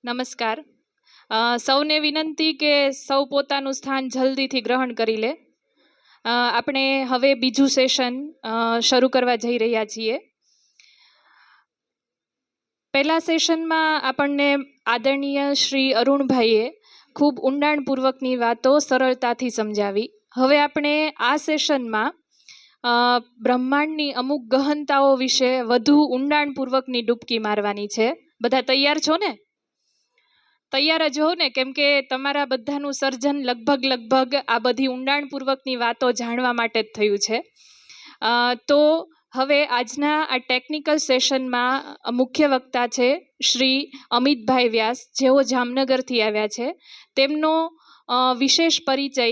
નમસ્કાર. સૌને વિનંતી કે સૌ પોતાનું સ્થાન જલ્દીથી ગ્રહણ કરી લે. આપણે હવે બીજું સેશન શરૂ કરવા જઈ રહ્યા છીએ. પહેલા સેશનમાં આપણને આદરણીય શ્રી અરુણભાઈએ ખૂબ ઊંડાણપૂર્વકની વાતો સરળતાથી સમજાવી. હવે આપણે આ સેશનમાં બ્રહ્માંડની અમુક ગહનતાઓ વિશે વધુ ઊંડાણપૂર્વકની ડૂબકી મારવાની છે. બધા તૈયાર છો ને? તૈયાર જ હો ને, કેમ કે તમારા બધાનું સર્જન લગભગ આ બધી ઊંડાણપૂર્વકની વાતો જાણવા માટે જ થયું છે. તો હવે આજના આ ટેકનિકલ સેશનમાં મુખ્ય વક્તા છે શ્રી અમિતભાઈ વ્યાસ, જેઓ જામનગરથી આવ્યા છે. તેમનો વિશેષ પરિચય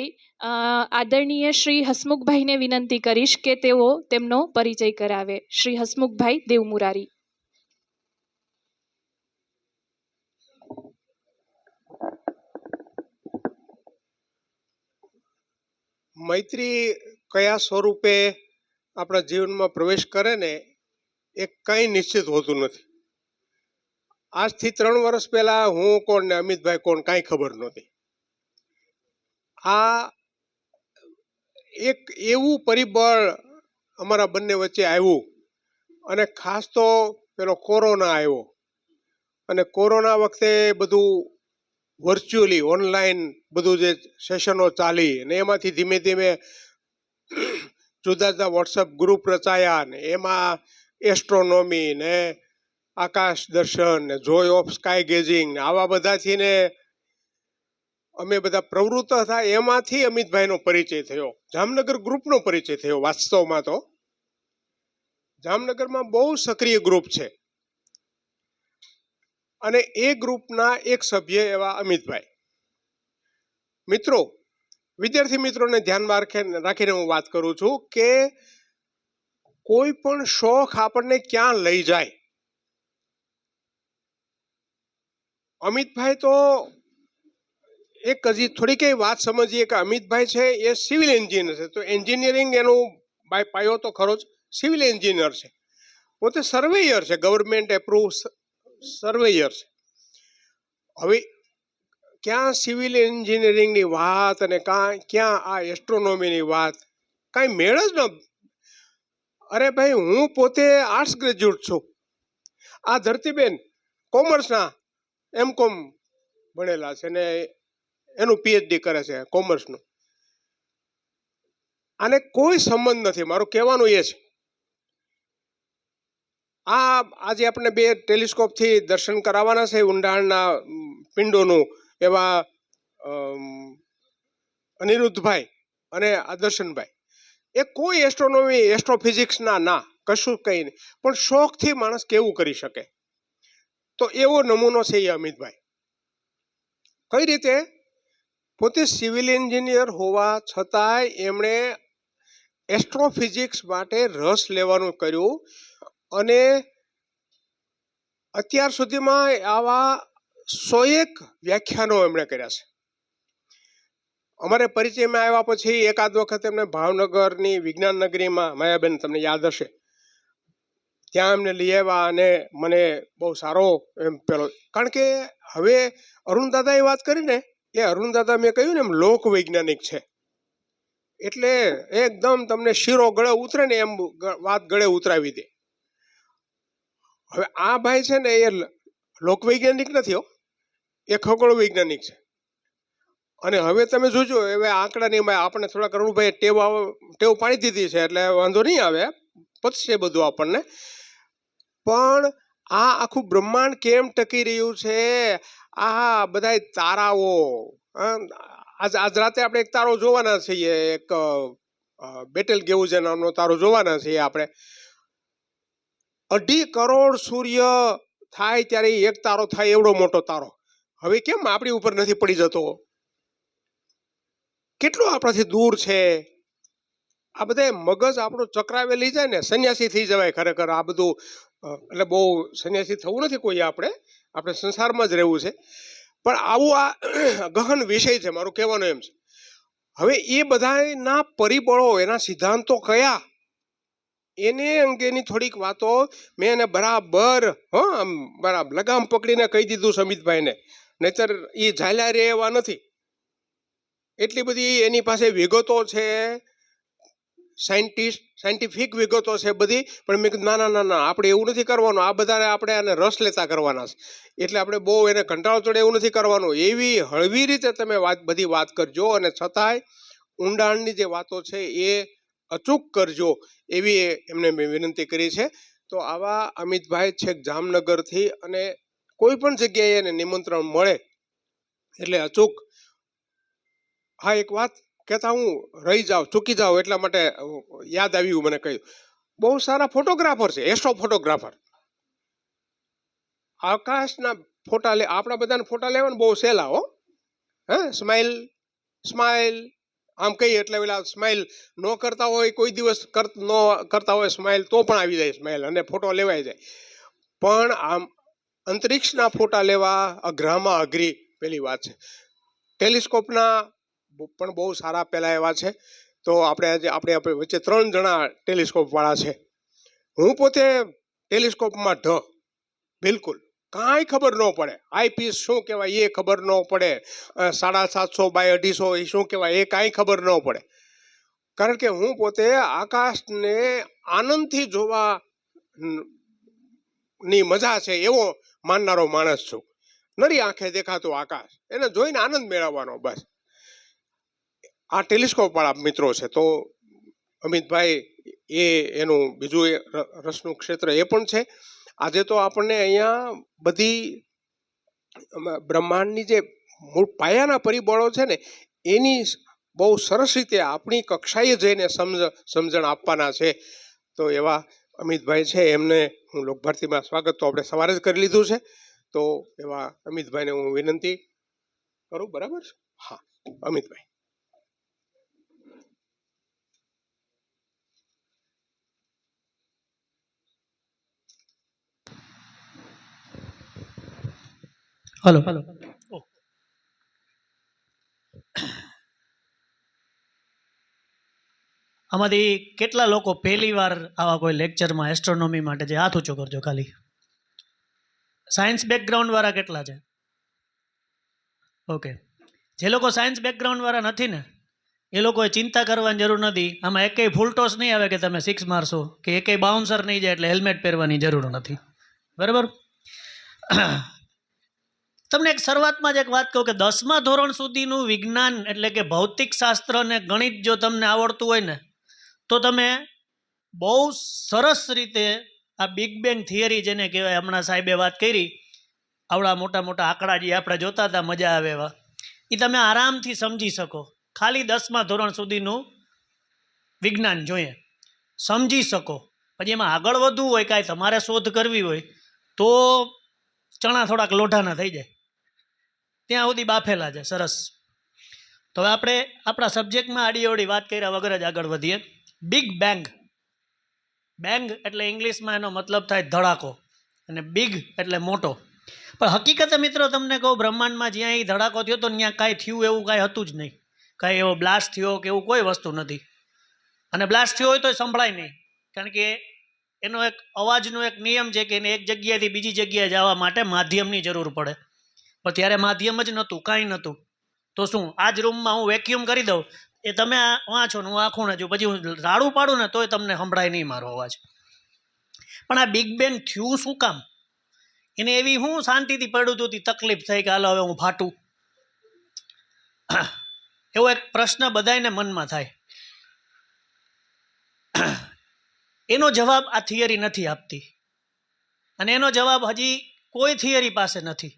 આદરણીય શ્રી હસમુખભાઈને વિનંતી કરીશ કે તેઓ તેમનો પરિચય કરાવે. શ્રી હસમુખભાઈ દેવમુરારી. મૈત્રી કયા સ્વરૂપે આપણા જીવનમાં પ્રવેશ કરે ને એ કંઈ નિશ્ચિત હોતું નથી. આજથી 3 વર્ષ પહેલા હું કોણ ને અમિતભાઈ કોણ કાંઈ ખબર નહોતી. આ એક એવું પરિબળ અમારા બંને વચ્ચે આવ્યું, અને ખાસ તો પેલો કોરોના આવ્યો, અને કોરોના વખતે બધું વર્ચ્યુઅલી ઓનલાઈન બધું જે સેશનો ચાલી, અને એમાંથી ધીમે ધીમે જુદા જુદા વોટ્સઅપ ગ્રુપ રચાયા, ને એમાં એસ્ટ્રોનોમી ને આકાશ દર્શન ને જોય ઓફ સ્કાય ગેઝિંગ ને આવા બધાથી ને અમે બધા પ્રવૃત્ત હતા. એમાંથી અમિતભાઈનો પરિચય થયો, જામનગર ગ્રુપનો પરિચય થયો. વાસ્તવમાં તો જામનગરમાં બહુ સક્રિય ગ્રુપ છે, અને એ ગ્રુપના એક સભ્ય એવા અમિતભાઈ. મિત્રો, વિદ્યાર્થી મિત્રોને ધ્યાનમાં રાખીને હું વાત કરું છું કે કોઈ પણ શોખ આપણને ક્યાં લઈ જાય. અમિતભાઈ તો એક હજી થોડી કઈ વાત સમજીએ કે અમિતભાઈ છે એ સિવિલ એન્જિનિયર છે, તો એન્જિનિયરિંગ એનું પાયો તો ખરો જ, સિવિલ એન્જિનિયર છે, પોતે સર્વેયર છે, ગવર્મેન્ટ એપ્રુવ સર્વેયર છે. હવે ક્યાં સિવિલ એન્જિનિયરિંગની વાત અને ક્યાં આ એસ્ટ્રોનોમીની વાત, કાંઈ મેળ જ ન. અરે ભાઈ, હું પોતે આર્ટ્સ ગ્રેજ્યુએટ છું. આ ધરતીબેન કોમર્સના M.Com ભણેલા છે ને એનું PhD કરે છે કોમર્સનું. આને કોઈ સંબંધ નથી. મારું કહેવાનું એ છે, આજે આપણે 2 ટેલિસ્કોપથી દર્શન કરાવવાના છે ઊંડાણના પિંડોનું, એવા અનિરુદ્ધભાઈ અને આદર્શનભાઈ. એ કોઈ એસ્ટ્રોનોમી એસ્ટ્રોફિઝિક્સના ના, કશું કંઈ નહીં, પણ શોખથી માણસ કેવું કરી શકે, તો એવો નમૂનો છે એ અમિતભાઈ. કઈ રીતે? પોતે સિવિલ એન્જિનિયર હોવા છતાંય એમણે એસ્ટ્રોફિઝિક્સ માટે રસ લેવાનું કર્યું, અને અત્યાર સુધીમાં આવા 101 વ્યાખ્યાનો એમણે કર્યા છે. અમારે પરિચયમાં આવ્યા પછી એકાદ વખત એમને ભાવનગરની વિજ્ઞાન નગરીમાં, માયાબેન તમને યાદ હશે, ત્યાં એમને લઈ આવ્યા, અને મને બહુ સારો એમ પેલો, કારણ કે હવે અરુણદાદાએ વાત કરીને, એ અરુણદાદા મેં કહ્યું ને એમ લોક વૈજ્ઞાનિક છે, એટલે એકદમ તમને શીરો ગળે ઉતરે ને એમ વાત ગળે ઉતરાવી દે. હવે આ ભાઈ છે ને એ લોક વૈજ્ઞાનિક નથી હો, એ ખગોળ વૈજ્ઞાનિક છે. અને હવે તમે જોજો, હવે આંકડાની આપણે થોડાક અરુણભાઈ ટેવ પાડી દીધી છે, એટલે વાંધો નહીં આવે, પતશે બધું આપણને. પણ આ આખું બ્રહ્માંડ કેમ ટકી રહ્યું છે, આ બધા તારાઓ, આજ રાતે આપણે એક તારો જોવાના છીએ, એક બેટલ ગેવુઝે નામનો તારો જોવાના છીએ આપણે. 2.5 કરોડ સૂર્ય થાય ત્યારે એક તારો થાય, એવડો મોટો તારો. હવે કેમ આપણી ઉપર નથી પડી જતો? કેટલો આપણાથી દૂર છે. આ બધા મગજ આપણું ચક્રાવે લઈ જાય ને, સંન્યાસી થઈ જવાય ખરેખર. આ બધું એટલે બહુ સંન્યાસી થવું નથી કોઈ, આપણે સંસારમાં જ રહેવું છે. પણ આવું આ ગહન વિષય છે, મારું કહેવાનું એમ છે. હવે એ બધાના પરિબળો, એના સિદ્ધાંતો કયા, એને અંગેની થોડીક વાતો મેં એને બરાબર આમ બરાબર લગામ પકડીને કહી દીધું છે અમિતભાઈને, નહીતર એ ઝાલ્યા રે એવા નથી. એટલી બધી એની પાસે વિગતો છે, સાયન્ટિફિક વિગતો છે બધી. પણ મેં કીધું ના ના ના ના, આપણે એવું નથી કરવાનું, આ બધાને આપણે આને રસ લેતા કરવાના છે. એટલે આપણે બહુ એને કંટાળો ચડે એવું નથી કરવાનું. એવી હળવી રીતે તમે બધી વાત કરજો, અને છતાંય ઊંડાણની જે વાતો છે એ અચૂક કરજો, એવી એમને મેં વિનંતી કરી છે. તો આવા અમિતભાઈ છેક જામનગરથી, અને કોઈ પણ જગ્યાએ એને નિમંત્રણ મળે એટલે અચૂક. હા, એક વાત કહેતા હું રહી જાઉં, ચૂકી જાઉં એટલા માટે યાદ આવ્યું મને કહ્યું. બહુ સારા ફોટોગ્રાફર છે, એસ્ટ્રો ફોટોગ્રાફર. આકાશના ફોટા આપણા બધાને ફોટા લેવાને બહુ સહેલા હો. સ્માઇલ સ્માઇલ આમ કહીએ એટલે પેલા સ્માઇલ ન કરતા હોય, કોઈ દિવસ ન કરતા હોય સ્માઇલ, તો પણ આવી જાય સ્માઇલ અને ફોટો લેવાઈ જાય. પણ આમ અંતરિક્ષના ફોટા લેવા અઘરામાં અઘરી પેલી વાત છે. ટેલિસ્કોપના પણ બહુ સારા પેલા એવા છે. તો આપણે વચ્ચે 3 જણા ટેલિસ્કોપ વાળા છે. હું પોતે ટેલિસ્કોપમાં બિલકુલ કાંઈ ખબર ન પડે. આઈપીસ શું કહેવાય એ ખબર ન પડે, 750 બાય 250 એ શું કહેવાય એ કાંઈ ખબર ન પડે. કારણ કે હું પોતે આકાશને આનંદથી જોવા ની મજા છે એવો માનનારો માણસ છું. નરી આંખે દેખાતું આકાશ, એને જોઈને આનંદ મેળવવાનો બસ. આ ટેલિસ્કોપ વાળા મિત્રો છે. તો અમિતભાઈ એનું બીજું રસનું ક્ષેત્ર એ પણ છે. આજે તો આપણને અહીંયા બધી બ્રહ્માંડની જે મૂળ પાયાના પરિબળો છે ને, એની બહુ સરસ રીતે આપણી કક્ષાએ જઈને સમજણ આપવાના છે. તો એવા અમિતભાઈ છે, એમને હું લોકભારતીમાં સ્વાગત તો આપણે સવારે જ કરી લીધું છે. તો એવા અમિતભાઈને હું વિનંતી કરું. બરાબર છે? હા, અમિતભાઈ. હલો. આમાંથી કેટલા લોકો પહેલી વાર આવા કોઈ લેક્ચરમાં એસ્ટ્રોનોમી માટે જે હાથ ઊંચો કરજો ખાલી. સાયન્સ બેકગ્રાઉન્ડ વાળા કેટલા છે? ઓકે. જે લોકો સાયન્સ બેકગ્રાઉન્ડ વાળા નથી ને, એ લોકોએ ચિંતા કરવાની જરૂર નથી. આમાં એકેય ફૂલ ટોસ નહીં આવે કે તમે 6 મારશો, કે એકેય બાઉન્સર નહીં જાય એટલે હેલ્મેટ પહેરવાની જરૂર નથી. બરાબર? તમને એક શરૂઆતમાં જ એક વાત કહું કે 10મા ધોરણ સુધીનું વિજ્ઞાન એટલે કે ભૌતિક શાસ્ત્ર અને ગણિત જો તમને આવડતું હોય ને, તો તમે બહુ સરસ રીતે આ બિગ બેંગ થિયરી જેને કહેવાય, હમણાં સાહેબે વાત કરી, આવડા મોટા મોટા આંકડા જે આપણે જોતા હતા મજા આવે એવા, એ તમે આરામથી સમજી શકો. ખાલી 10મા ધોરણ સુધીનું વિજ્ઞાન જોઈએ, સમજી શકો. પછી એમાં આગળ વધવું હોય, કાંઈ તમારે શોધ કરવી હોય તો ચણા થોડાક લોઢાના થઈ જાય, ત્યાં સુધી બાફેલા છે. સરસ. તો હવે આપણે આપણા સબ્જેક્ટમાં આડી અવળી વાત કર્યા વગર જ આગળ વધીએ. Big bang. બેંગ એટલે ઇંગ્લિશમાં એનો મતલબ થાય ધડાકો, અને બિગ એટલે મોટો. પણ હકીકતે મિત્રો તમને કહું, બ્રહ્માંડમાં જ્યાં એ ધડાકો થયો તો ત્યાં કાંઈ થયું એવું કાંઈ હતું જ નહીં. કાંઈ એવો બ્લાસ્ટ થયો કે એવું કોઈ વસ્તુ નથી. અને બ્લાસ્ટ થયો હોય તો સંભળાય નહીં, કારણ કે એનો એક અવાજનો એક નિયમ છે કે એને એક જગ્યાએથી બીજી જગ્યાએ જવા માટે માધ્યમની જરૂર પડે. પણ ત્યારે માધ્યમ જ નહોતું, કાંઈ નહોતું. તો શું આ જ રૂમમાં હું વેક્યુમ કરી દઉં, એ તમે વાંચો ને હું આ ખૂણે છું, પછી હું રાડું પાડું ને તોય તમને સંભળાય નહીં મારો અવાજ. પણ આ બિગ બેંગ થયું શું કામ? એને એવી હું શાંતિથી પડ્યું હતું, તકલીફ થઈ કે હાલો હવે હું ફાટું? એવો એક પ્રશ્ન બધાને મનમાં થાય. એનો જવાબ આ થિયરી નથી આપતી, અને એનો જવાબ હજી કોઈ થિયરી પાસે નથી.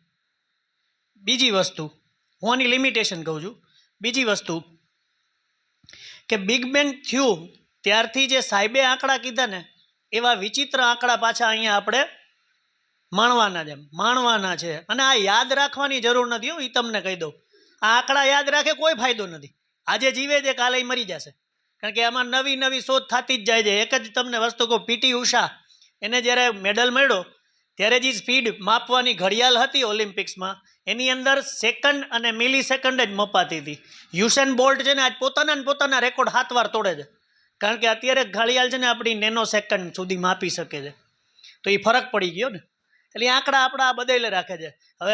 બીજી વસ્તુ, હું આની લિમિટેશન કહું છું. બીજી વસ્તુ કે બિગ બેંગ થયું ત્યારથી જે સાહેબે આંકડા કીધા ને, એવા વિચિત્ર આંકડા પાછા અહીંયા આપણે માણવાના છે. અને આ યાદ રાખવાની જરૂર નથી. હું એ તમને કહી દઉં, આ આંકડા યાદ રાખે કોઈ ફાયદો નથી. આજે જીવે છે, કાલે મરી જશે. કારણ કે આમાં નવી નવી શોધ થતી જ જાય છે. એક જ તમને વસ્તુ કહું, પીટી ઉષા, એને જ્યારે મેડલ મળ્યો ત્યારે જે સ્પીડ માપવાની ઘડિયાળ હતી ઓલિમ્પિક્સમાં, એની અંદર સેકન્ડ અને મિલી સેકન્ડ જ મપાતી હતી. યુસેન બોલ્ટ છે ને આજ પોતાના રેકોર્ડ 7 વાર તોડે છે. કારણ કે અત્યારે ઘડિયાળ છે ને આપણી નેનો સેકન્ડ સુધી માપી શકે છે, તો એ ફરક પડી ગયો ને. એટલે એ આંકડા આપણા બદલે રાખે છે. હવે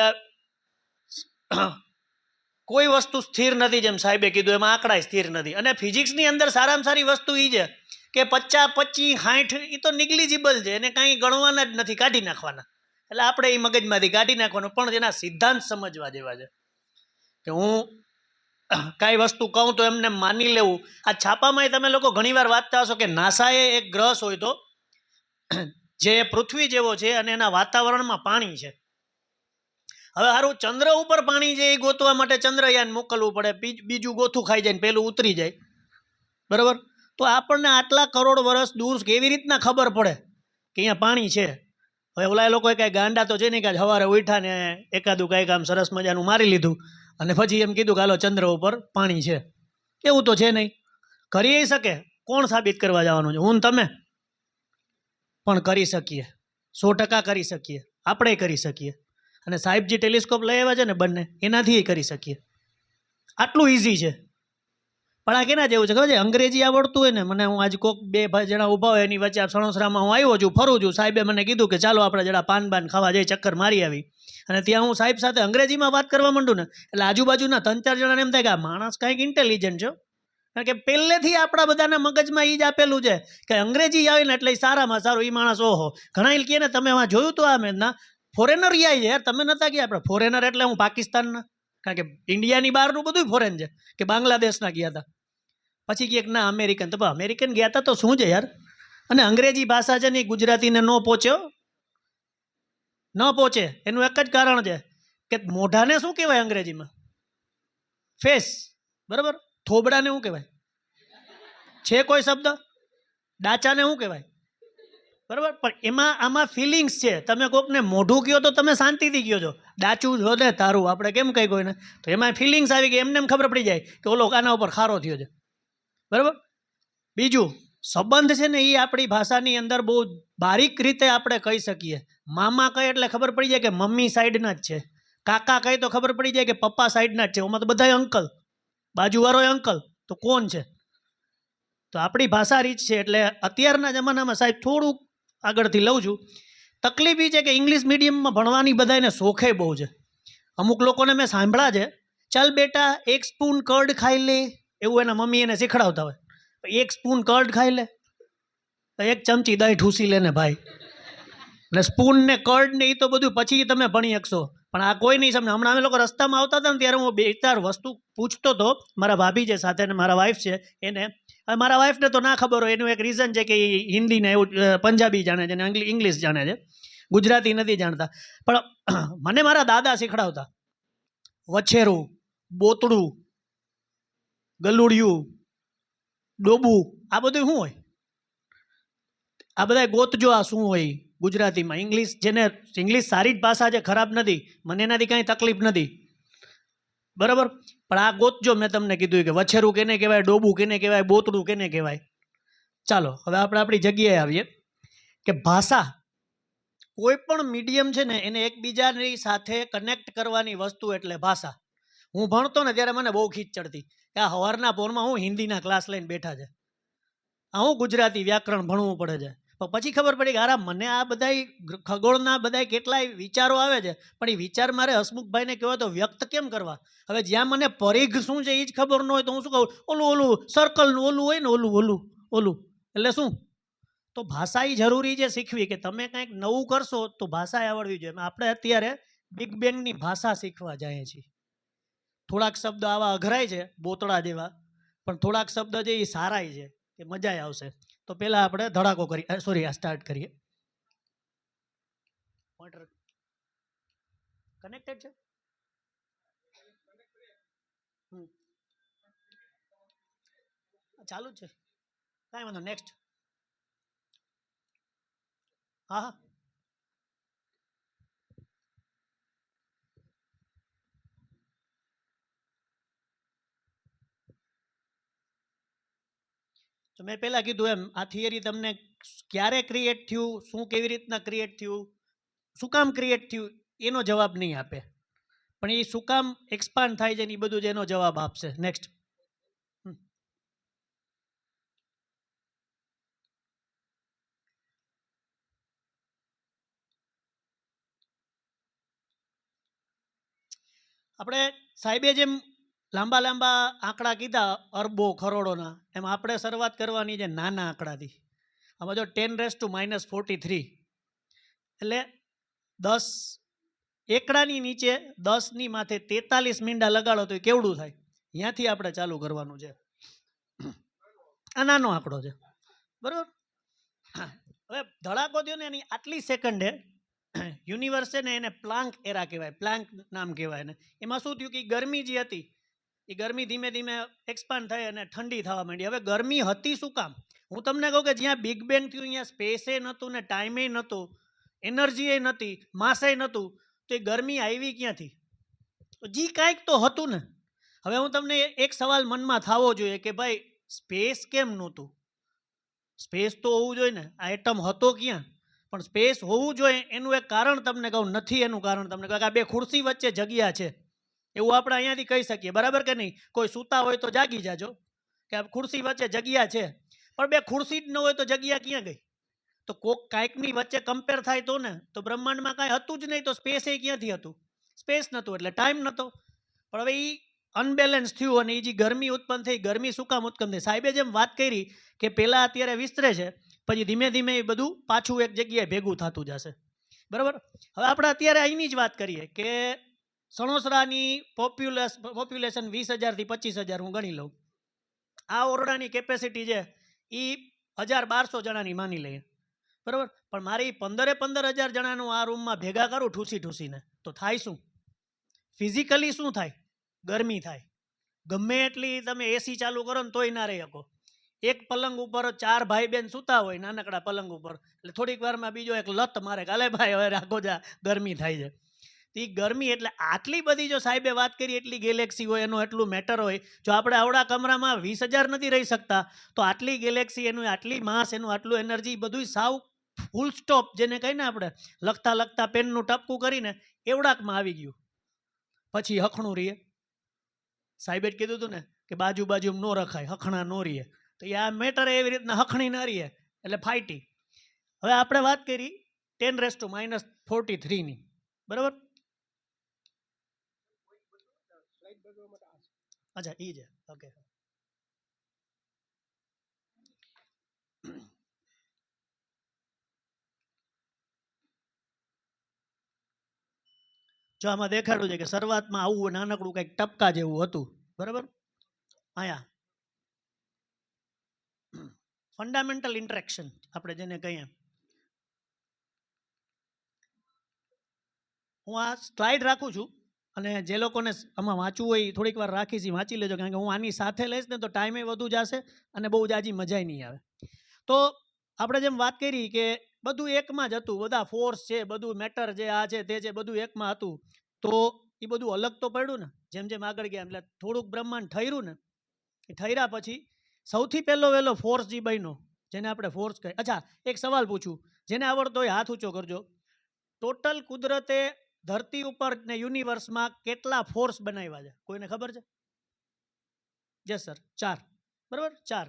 કોઈ વસ્તુ સ્થિર નથી, જેમ સાહેબે કીધું એમાં આંકડા સ્થિર નથી. અને ફિઝિક્સની અંદર સારામાં સારી વસ્તુ એ છે કે 50, 25, 60 એ તો નિગ્લિજિબલ છે, એને કાંઈ ગણવાના જ નથી, કાઢી નાખવાના. એટલે આપણે એ મગજમાંથી કાઢી નાખવાનું. પણ એના સિદ્ધાંત સમજવા જેવા છે કે હું કાંઈ વસ્તુ કહું તો એમને માની લેવું. આ છાપામાં તમે લોકો ઘણીવાર વાંચતા હશો કે નાસાએ એક ગ્રહ શોધ્યો જે પૃથ્વી જેવો છે અને એના વાતાવરણમાં પાણી છે. હવે સારું, ચંદ્ર ઉપર પાણી છે એ ગોતવા માટે ચંદ્રયાન મોકલવું પડે, બીજું ગોથું ખાઈ જાય ને પેલું ઉતરી જાય, બરાબર. તો આપણને આટલા કરોડ વર્ષ દૂર કેવી રીતના ખબર પડે કે અહીંયા પાણી છે? હવે ઓલા લોકોએ કાંઈ ગાંડા તો છે નહીં કે સવારે ઉઠ્યા ને એકાદું કાંઈક આમ સરસ મજાનું મારી લીધું અને પછી એમ કીધું કે હાલો ચંદ્ર ઉપર પાણી છે. એવું તો છે નહીં. કરી શકે, કોણ સાબિત કરવા જવાનું છે? હું ને તમે. પણ કરી શકીએ, 100% કરી શકીએ, આપણે કરી શકીએ. અને સાહેબ જે ટેલિસ્કોપ લઈ આવ્યા છે ને બંને, એનાથી કરી શકીએ. આટલું ઇઝી છે. પણ આ કેના જેવું છે ખબર છે? અંગ્રેજી આવડતું હોય ને, મને હું આજ કોક 2 જણા ઊભા હોય એની વચ્ચે સણોસરામાં હું આવ્યો છું, ફરું છું, સાહેબે મને કીધું કે ચાલો આપણે જરા પાન બાન ખાવા જઈ, ચક્કર મારી આવી. અને ત્યાં હું સાહેબ સાથે અંગ્રેજીમાં વાત કરવા માંડું ને, એટલે આજુબાજુના 3-4 જણાને એમ થાય કે આ માણસ કાંઈક ઇન્ટેલિજન્ટ છે. કારણ કે પહેલેથી આપણા બધાના મગજમાં એ જ આપેલું છે કે અંગ્રેજી આવે ને એટલે સારામાં સારું એ માણસ. ઓહો, ઘણા કહે ને તમે એમાં જોયું તો આ મેદના ફોરેનર યાર, યાર તમે નતા ગયા. આપણે ફોરેનર એટલે હું પાકિસ્તાનના, કારણ કે ઇન્ડિયાની બહારનું બધું ફોરેન છે, કે બાંગ્લાદેશના ગયા હતા. પછી કહે ના અમેરિકન. તો અમેરિકન ગયા હતા તો શું છે યાર? અને અંગ્રેજી ભાષા છે ને એ ગુજરાતીને ન પહોંચે એનું એક જ કારણ છે કે મોઢાને શું કહેવાય અંગ્રેજીમાં? ફેસ, બરાબર. થોબડાને શું કહેવાય? છે કોઈ શબ્દ? ડાચાને શું કહેવાય? બરાબર. પણ આમાં ફિલિંગ્સ છે. તમે કોકને મોઢું કહો તો તમે શાંતિથી કહો છો, ડાચું જો ને તારું આપણે કેમ કહી કોઈને, તો એમાં ફિલિંગ્સ આવી ગઈ, એમને ખબર પડી જાય કે ઓલો આના ઉપર ખારો થયો છે, બરાબર. બીજું, સંબંધ છે ને એ આપણી ભાષાની અંદર બહુ બારીક રીતે આપણે કહી શકીએ. મામા કહે એટલે ખબર પડી જાય કે મમ્મી સાઈડના જ છે. કાકા કહે તો ખબર પડી જાય કે પપ્પા સાઈડના જ છે. ઓમાં તો બધા અંકલ, બાજુવાળો અંકલ, તો કોણ છે? તો આપણી ભાષા રીચ છે. એટલે અત્યારના જમાનામાં સાહેબ થોડુંક આગળથી લઉં છું. તકલીફ એ છે કે ઇંગ્લિશ મીડિયમમાં ભણવાની બધાને શોખે બહુ છે. અમુક લોકોને મેં સાંભળ્યા છે, ચાલ બેટા 1 સ્પૂન કર્ડ ખાઈ લે, એવું એના મમ્મી એને શીખડાવતા હોય. 1 સ્પૂન કર્ડ ખાઈ લે, 1 ચમચી દહીં ઠૂસી લે ને ભાઈ. એટલે સ્પૂન ને કર્ડ ને એ તો બધું પછી તમે ભણી શકશો, પણ આ કોઈ નહીં સમજે. હમણાં અમે લોકો રસ્તામાં આવતા હતા ને ત્યારે હું 2-4 વસ્તુ પૂછતો હતો. મારા ભાભી છે સાથે ને મારા વાઈફ છે એને. હવે મારા વાઈફને તો ના ખબર હોય, એનું એક રીઝન છે કે એ હિન્દીને એવું પંજાબી જાણે છે ને ઇંગ્લિશ જાણે છે, ગુજરાતી નથી જાણતા. પણ મને મારા દાદા શીખડાવતા વછેરું, બોતડું, ગલુડિયું, ડોબું, આ બધું શું હોય? આ બધા ગોતજો આ શું હોય ગુજરાતીમાં. ઇંગ્લિશ સારી જ ભાષા છે, ખરાબ નથી, મને એનાથી કાંઈ તકલીફ નથી, બરાબર. પણ આ ગોતજો. મેં તમને કીધું કે વછેરું કેને કહેવાય, ડોબું કેને કહેવાય, બોતડું કેને કહેવાય. ચાલો હવે આપણે આપણી જગ્યાએ આવીએ કે ભાષા કોઈ પણ મીડિયમ છે ને એને એકબીજાની સાથે કનેક્ટ કરવાની વસ્તુ એટલે ભાષા. હું ભણતો ને ત્યારે મને બહુ ખીચ ચડતી કે આ સવારના પોરમાં હું હિન્દીના ક્લાસ લઈને બેઠા છે, આ હું ગુજરાતી વ્યાકરણ ભણવું પડે છે. પણ પછી ખબર પડી કે હારા મને આ બધાય ખગોળના બધાય કેટલાય વિચારો આવે છે, પણ એ વિચાર મારે હસમુખભાઈને કહેવાય તો વ્યક્ત કેમ કરવા? હવે જ્યાં મને પરિઘ શું છે એ જ ખબર ન હોય તો હું શું કહું? ઓલું સર્કલનું ઓલું હોય ને, ઓલું એટલે શું? તો ભાષા એ જરૂરી છે શીખવી, કે તમે કંઈક નવું કરશો તો ભાષા આવડવી જોઈએ. આપણે અત્યારે બિગ બેંગની ભાષા શીખવા જઈએ છીએ. થોડાક શબ્દ આવા અઘરાય છે બોતડા જેવા, પણ થોડાક શબ્દ છે એ સારાય છે, કે મજા આવશે. તો પહેલાં આપણે ધડાકો સ્ટાર્ટ કરીએ. કનેક્ટેડ છે? ચાલુ જ છે, કાંઈ વાંધો. નેક્સ્ટ. હા. તો મેં પહેલાં કીધું એમ આ થિયરી તમને ક્યારે ક્રિએટ થયું, શું કેવી રીતના ક્રિએટ થયું, શું કામ ક્રિએટ થયું એનો જવાબ નહીં આપે, પણ એ શું કામ એક્સપાન્ડ થાય છે ને એ બધું જ એનો જવાબ આપશે. નેક્સ્ટ. આપણે સાહેબે જેમ લાંબા લાંબા આંકડા કીધા અરબો કરોડોના, એમ આપણે શરૂઆત કરવાની છે નાના આંકડાથી. આમાં જો 10⁻43 એટલે 10 એકડાની નીચે 10ની માથે 43 મીંડા લગાડો તો એ કેવડું થાય, ત્યાંથી આપણે ચાલુ કરવાનું છે. આ નાનો આંકડો છે, બરાબર. હવે ધડાકો દો ને એની આટલી સેકન્ડે યુનિવર્સ છે ને એને પ્લાન્ક એરા કહેવાય, પ્લાન્ક નામ કહેવાય ને. એમાં શું થયું કે ગરમી જે હતી એ ગરમી ધીમે ધીમે એક્સપાન્ડ થઈ અને ઠંડી થવા માંડી. હવે ગરમી હતી શું કામ? હું તમને કહું કે જ્યાં બિગ બેંગ થયું અહીંયા સ્પેસે નહોતું ને ટાઈમે નહોતું, એનર્જી નથી, માસે નહોતું, તો એ ગરમી આવી ક્યાંથી? જી કાંઈક તો હતું ને. હવે હું તમને એક સવાલ મનમાં થવો જોઈએ કે ભાઈ સ્પેસ કેમ નહોતું? સ્પેસ તો હોવું જોઈએ ને, આ એટમ હતો ક્યાં? પણ સ્પેસ હોવું જોઈએ એનું એક કારણ તમને કહું, નથી એનું કારણ તમને કહું કે આ બે ખુરશી વચ્ચે જગ્યા છે, એવું આપણે અહીંયાથી કહી શકીએ, બરાબર કે નહીં? કોઈ સૂતા હોય તો જાગી જાજો કે આ ખુરશી વચ્ચે જગ્યા છે, પણ બે ખુરશી જ ન હોય તો જગ્યા ક્યાં ગઈ? તો કોક કાંઈકની વચ્ચે કમ્પેર થાય તો ને. તો બ્રહ્માંડમાં કાંઈ હતું જ નહીં તો સ્પેસ એ ક્યાંથી હતું? સ્પેસ નહોતું એટલે ટાઈમ નહોતો. પણ હવે એ અનબેલેન્સ થયું અને એ જે ગરમી ઉત્પન્ન થઈ, ગરમી શું કામ ઉત્પન્ન થઈ? સાહેબે જેમ વાત કરી કે પહેલાં અત્યારે વિસ્તરે છે, પછી ધીમે ધીમે એ બધું પાછું એક જગ્યાએ ભેગું થતું જશે, બરાબર. હવે આપણે અત્યારે અહીંની જ વાત કરીએ કે સણોસરાની પોપ્યુલેશન 20,000 થી 25,000 હું ગણી લઉં. આ ઓરડાની કેપેસિટી છે એ 1,000-1,200 જણાની માની લઈએ, બરાબર. પણ મારી 15,000 જણાનું આ રૂમમાં ભેગા કરું ઠૂસીને તો થાય શું? ફિઝિકલી શું થાય? ગરમી થાય. ગમે એટલી તમે એસી ચાલુ કરો ને તોય ના રહી શકો. એક પલંગ ઉપર 4 ભાઈ બહેન સૂતા હોય નાનકડા પલંગ ઉપર, એટલે થોડીક વારમાં બીજો એક લત મારે કાલે ભાઈ હવે રાખો જા, ગરમી થાય છે. એ ગરમી એટલે આટલી બધી જો સાહેબે વાત કરી એટલી ગેલેક્સી હોય, એનું એટલું મેટર હોય. જો આપણે આવડા કમરામાં 20,000 નથી રહી શકતા તો આટલી ગેલેક્સી, એનું આટલી માસ, એનું આટલું એનર્જી, બધું સાવ ફૂલ સ્ટોપ જેને કહીને આપણે લખતા લખતા પેનનું ટપકું કરીને એવડાકમાં આવી ગયું. પછી હખણું રહીએ. સાહેબે જ કીધું હતું ને કે બાજુ ન રખાય, હખણા ન રહીએ. તો આ મેટર એવી રીતના હખણી ન રહીએ એટલે ફાઈટી. હવે આપણે વાત કરી 10⁻43ની, બરાબર. અચ્છા ઈ છે, ઓકે. જો આમાં દેખાડું છે કે શરૂઆતમાં આવું નાનકડું કંઈક ટપકા જેવું હતું, બરાબર. અહીંયા ફંડામેન્ટલ ઇન્ટરેક્શન આપણે જેને કહીએ. હું આ સ્લાઇડ રાખું છું અને જે લોકોને આમાં વાંચવું હોય થોડીક વાર રાખીશ, વાંચી લેજો, કારણ કે હું આની સાથે લઈશ ને તો ટાઈમે વધુ જશે અને બહુ જાજી મજાય નહીં આવે. તો આપણે જેમ વાત કરી કે બધું એકમાં જ હતું, બધા ફોર્સ છે, બધું મેટર જે આ છે તે છે, બધું એકમાં હતું. તો એ બધું અલગ તો પડ્યું ને જેમ જેમ આગળ ગયા, એટલે થોડુંક બ્રહ્માંડ ઠર્યું ને. એ ઠર્યા પછી સૌથી વહેલો ફોર્સ જે બન્યો, જેને આપણે ફોર્સ કહીએ. અચ્છા એક સવાલ પૂછું, જેને આવડતો હોય હાથ ઊંચો કરજો. ટોટલ કુદરતે ધરતી ઉપર ને યુનિવર્સમાં કેટલા ફોર્સ બનાવ્યા છે કોઈને ખબર છે? યસ સર, 4, બરાબર, 4.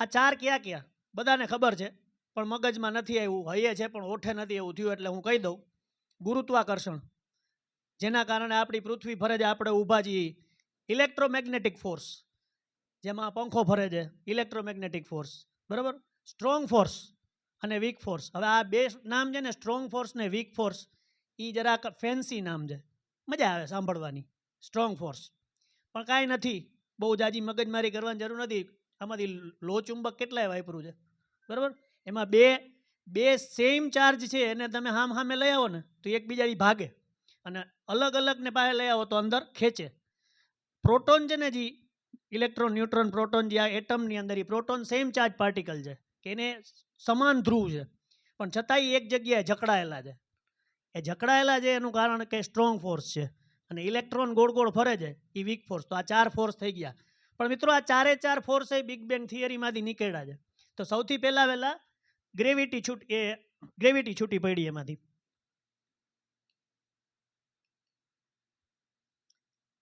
આ 4 ક્યાં? બધાને ખબર છે પણ મગજમાં નથી આવ્યું, હૈયે છે પણ ઓઠે નથી એવું થયું, એટલે હું કહી દઉં. ગુરુત્વાકર્ષણ, જેના કારણે આપણી પૃથ્વી ફરે છે, આપણે ઊભા છીએ. ઇલેક્ટ્રોમેગ્નેટિક ફોર્સ, જેમાં પંખો ફરે છે, ઇલેક્ટ્રોમેગ્નેટિક ફોર્સ, બરાબર. સ્ટ્રોંગ ફોર્સ અને વીક ફોર્સ. હવે આ બે નામ છે ને, સ્ટ્રોંગ ફોર્સ ને વીક ફોર્સ, એ જરાક ફેન્સી નામ છે, મજા આવે સાંભળવાની. સ્ટ્રોંગ ફોર્સ પણ કાંઈ નથી, બહુ જાજી મગજમારી કરવાની જરૂર નથી. આમાંથી લો ચુંબક કેટલાય વાપર્યું છે, બરાબર. એમાં બે સેમ ચાર્જ છે એને તમે સામે લઈ આવો ને તો એકબીજાથી ભાગે, અને અલગ અલગને પાસે લઈ આવો તો અંદર ખેંચે. પ્રોટોન છે ને, જે ઇલેક્ટ્રોન, ન્યુટ્રોન, પ્રોટોન, જે આ એટમની અંદર, એ પ્રોટોન સેમ ચાર્જ પાર્ટિકલ છે કે એને સમાન ધ્રુવ છે, પણ છતાંય એક જગ્યાએ જકડાયેલા છે. એ જકડાયેલા છે એનું કારણ કે સ્ટ્રોંગ ફોર્સ છે, અને ઇલેક્ટ્રોન ગોળ ગોળ ફરે છે એ વીક ફોર્સ. તો આ 4 ફોર્સ થઈ ગયા. પણ મિત્રો આ 4 ફોર્સ એ બિગ બેંગ થિયરીમાંથી નીકળ્યા છે. તો સૌથી વહેલા ગ્રેવિટી છૂટી પડી એમાંથી.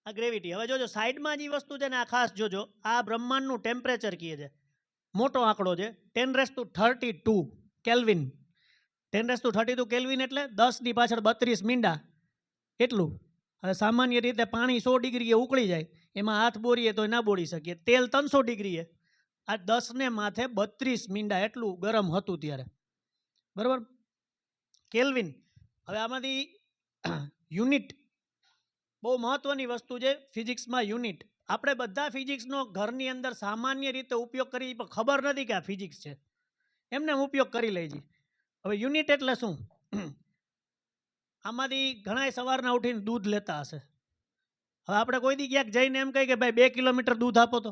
આ ગ્રેવિટી. હવે જોજો સાઈડમાં જે વસ્તુ છે ને, આ ખાસ જોજો, આ બ્રહ્માંડનું ટેમ્પરેચર કહે છે, મોટો આંકડો છે, 10⁻32 કેલ્વિન. 10⁻32 કેલ્વિન એટલે 10 ની પાછળ 32 મીંડા એટલું. હવે સામાન્ય રીતે પાણી 100 ડિગ્રીએ ઉકળી જાય, એમાં હાથ બોરીએ તો ના બોળી શકીએ. તેલ 300 ડિગ્રીએ, આ 10 ને માથે 32 મીંડા એટલું ગરમ હતું ત્યારે, બરાબર. કેલ્વિન, હવે આમાંથી યુનિટ બહુ મહત્વની વસ્તુ છે ફિઝિક્સમાં. યુનિટ આપણે બધા ફિઝિક્સનો ઘરની અંદર સામાન્ય રીતે ઉપયોગ કરી, પણ ખબર નથી કે આ ફિઝિક્સ છે, એમને ઉપયોગ કરી લઈ છીએ. હવે યુનિટ એટલે શું? આમાંથી ઘણા સવારના ઉઠીને દૂધ લેતા હશે. હવે આપણે કોઈ દી ક્યાંક જઈને એમ કહીએ કે ભાઈ 2 કિલોમીટર દૂધ આપો, તો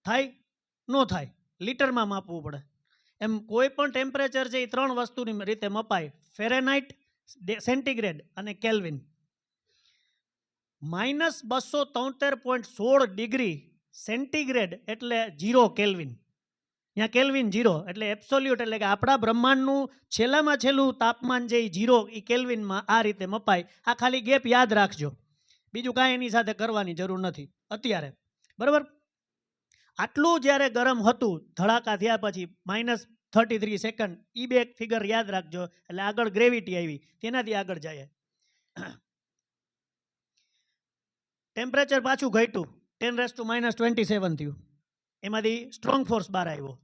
થાય? ન થાય, લીટરમાં માપવું પડે. એમ કોઈ પણ ટેમ્પરેચર છે એ 3 વસ્તુની રીતે મપાય: ફેરેનહાઇટ, સેન્ટીગ્રેડ અને કેલ્વિન. -273.16 ડિગ્રી સેન્ટીગ્રેડ એટલે 0 કેલ્વિન. ત્યાં કેલ્વિન 0 એટલે એબ્સોલ્યુટ, એટલે કે આપણા બ્રહ્માંડનું છેલ્લામાં છેલ્લું તાપમાન છે એ 0 એ કેલ્વિનમાં આ રીતે મપાય. આ ખાલી ગેપ યાદ રાખજો, બીજું કાંઈ એની સાથે કરવાની જરૂર નથી અત્યારે, બરાબર. આટલું જ્યારે ગરમ હતું ધડાકા થયા પછી -33 સેકન્ડ, એ બે ફિગર યાદ રાખજો. એટલે આગળ ગ્રેવિટી આવી, તેનાથી આગળ જાય. ટેમ્પરેચર પાછું ઘટ્યું, 10⁻⁻27 થયું. એમાંથી સ્ટ્રોંગ ફોર્સ બહાર આવ્યો,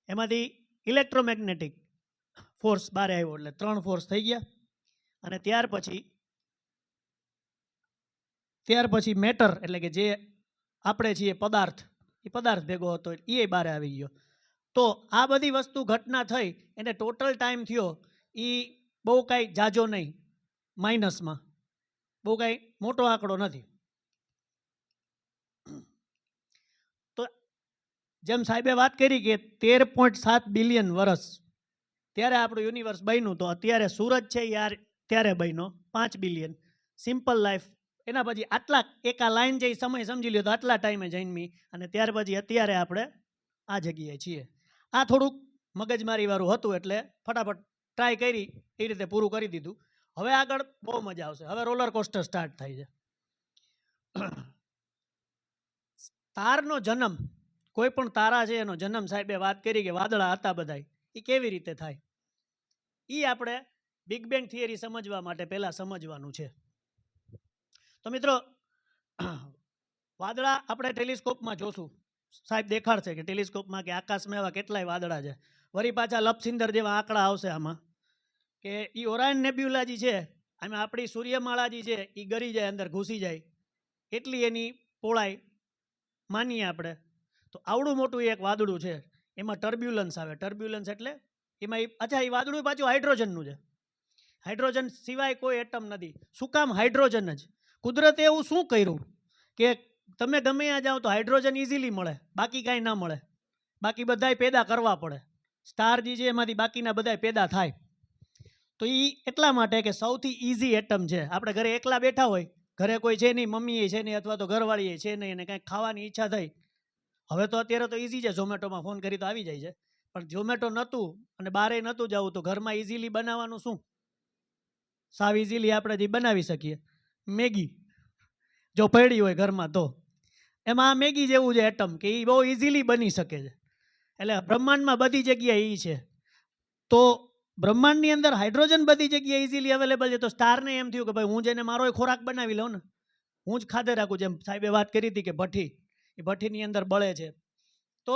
એમાંથી ઇલેક્ટ્રોમેગ્નેટિક ફોર્સ બહાર આવ્યો, એટલે 3 ફોર્સ થઈ ગયા. અને ત્યાર પછી મેટર એટલે કે જે આપણે છીએ પદાર્થ, એ પદાર્થ ભેગો હતો એ બહાર આવી ગયો. તો આ બધી વસ્તુ ઘટના થઈ, એને ટોટલ ટાઈમ થયો એ બહુ કાંઈ જાજો નહીં, માઇનસમાં, બહુ કાંઈ મોટો આંકડો નથી. તો જેમ સાહેબે વાત કરી કે 13.7 બિલિયન વર્ષ ત્યારે આપણું યુનિવર્સ બન્યું, તો અત્યારે સૂરજ છે યાર ત્યારે બન્યો 5 બિલિયન. Simple life. એના પછી આટલા એક આ લાઈન જે સમય સમજી લ્યો તો આટલા ટાઈમે જન્મી, અને ત્યાર પછી અત્યારે આપણે આ જગ્યાએ છીએ. આ થોડુંક મગજમારીવાળું હતું એટલે ફટાફટ ટ્રાય કરી, એ રીતે પૂરું કરી દીધું. હવે આગળ બહુ મજા આવશે. હવે રોલર કોસ્ટર સ્ટાર્ટ થાય છે. તારનો જન્મ, કોઈ પણ તારા છે એનો જન્મ, સાહેબે વાત કરી કે વાદળા હતા બધાય, એ કેવી રીતે થાય એ આપણે બિગ બેંગ થિયરી સમજવા માટે પહેલાં સમજવાનું છે. તો મિત્રો, વાદળા આપણે ટેલિસ્કોપમાં જોશું, સાહેબ દેખાડશે કે ટેલિસ્કોપમાં કે આકાશમાં એવા કેટલાય વાદળા છે. વળી પાછા લપસિંદર જેવા આંકડા આવશે આમાં, કે એ ઓરાયન નેબ્યુલા જે છે, આમાં આપણી સૂર્યમાળા જે છે એ ગરી જાય, અંદર ઘૂસી જાય, એટલી એની પહોળાઈ માનીએ આપણે. તો આવડું મોટું એક વાદળું છે, એમાં ટર્બ્યુલન્સ આવે. ટર્બ્યુલન્સ એટલે એમાં અચ્છા, એ વાદળું પાછું હાઇડ્રોજનનું છે. હાઇડ્રોજન સિવાય કોઈ એટમ નથી. શું કામ હાઇડ્રોજન જ? કુદરતે એવું શું કર્યું કે તમે ગમે ત્યાં જાઓ તો હાઇડ્રોજન ઇઝીલી મળે, બાકી કાંઈ ના મળે, બાકી બધાય પેદા કરવા પડે. સ્ટાર જે છે એમાંથી બાકીના બધાય પેદા થાય. તો એ એટલા માટે કે સૌથી ઇઝી એટમ છે. આપણે ઘરે એકલા બેઠા હોય, ઘરે કોઈ છે નહીં, મમ્મી છે નહીં, અથવા તો ઘરવાળી છે નહીં, અને કાંઈક ખાવાની ઈચ્છા થઈ. હવે તો અત્યારે તો ઇઝી છે, ઝોમેટોમાં ફોન કરી તો આવી જાય છે. પણ ઝોમેટો નહોતું અને બહારે નહોતું જવું, તો ઘરમાં ઇઝીલી બનાવવાનું શું? સાવ ઇઝીલી આપણે જે બનાવી શકીએ, મેગી. જો પડી હોય ઘરમાં તો એમાં મેગી જેવું છે એટમ, કે એ બહુ ઇઝીલી બની શકે છે. એટલે બ્રહ્માંડમાં બધી જગ્યાએ એ છે. તો બ્રહ્માંડની અંદર હાઇડ્રોજન બધી જગ્યાએ ઇઝીલી અવેલેબલ છે. તો સ્ટારને એમ થયું કે ભાઈ હું જેને મારો ખોરાક બનાવી લઉં ને, હું જ ખાધે રાખું. જેમ સાહેબે વાત કરી હતી કે ભઠ્ઠી, એ ભઠ્ઠીની અંદર બળે છે. તો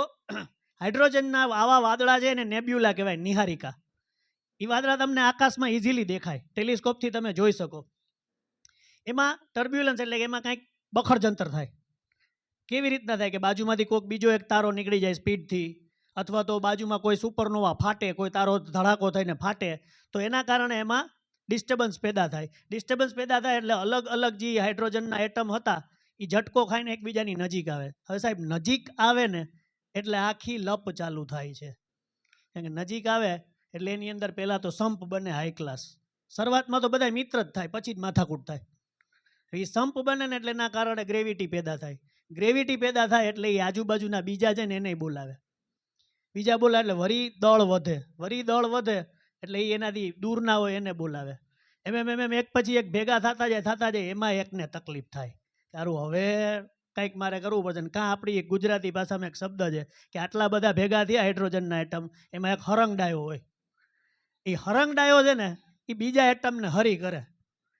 હાઇડ્રોજનના આવા વાદળા છે એને નેબ્યુલા કહેવાય, નિહારિકા. એ વાદળા તમને આકાશમાં ઇઝીલી દેખાય, ટેલિસ્કોપથી તમે જોઈ શકો. એમાં ટર્બ્યુલન્સ એટલે કે એમાં કાંઈક બખડજંતર થાય. કેવી રીતના થાય કે બાજુમાંથી કોઈક બીજો એક તારો નીકળી જાય સ્પીડથી, અથવા તો બાજુમાં કોઈ સુપરનોવા ફાટે, કોઈ તારો ધડાકો થઈને ફાટે, તો એના કારણે એમાં ડિસ્ટર્બન્સ પેદા થાય. ડિસ્ટર્બન્સ પેદા થાય એટલે અલગ અલગ જે હાઇડ્રોજનના એટમ હતા એ ઝટકો ખાઈને એકબીજાની નજીક આવે. હવે સાહેબ નજીક આવે ને એટલે આખી લપ ચાલુ થાય છે. કારણ કે નજીક આવે એટલે એની અંદર પહેલાં તો સંપ બને હાઈ ક્લાસ. શરૂઆતમાં તો બધા મિત્ર જ થાય, પછી જ માથાકૂટ થાય. એ સંપ બને ને એટલે એના કારણે ગ્રેવિટી પેદા થાય. ગ્રેવિટી પેદા થાય એટલે એ આજુબાજુના બીજા છે ને એને બોલાવે. બીજા બોલાવે એટલે વરી દળ વધે. વરી દળ વધે એટલે એ એનાથી દૂર ના હોય એને બોલાવે. એમ એક પછી એક ભેગા થતા જાય, એમાં એકને તકલીફ થાય. સારું, હવે કંઈક મારે કરવું પડશે. ને કાં આપણી એક ગુજરાતી ભાષામાં એક શબ્દ છે કે આટલા બધા ભેગા થયા હાઇડ્રોજનના એટમ, એમાં એક હરંગડાયો હોય. એ હરંગડાયો છે ને એ બીજા એટમને હરી કરે.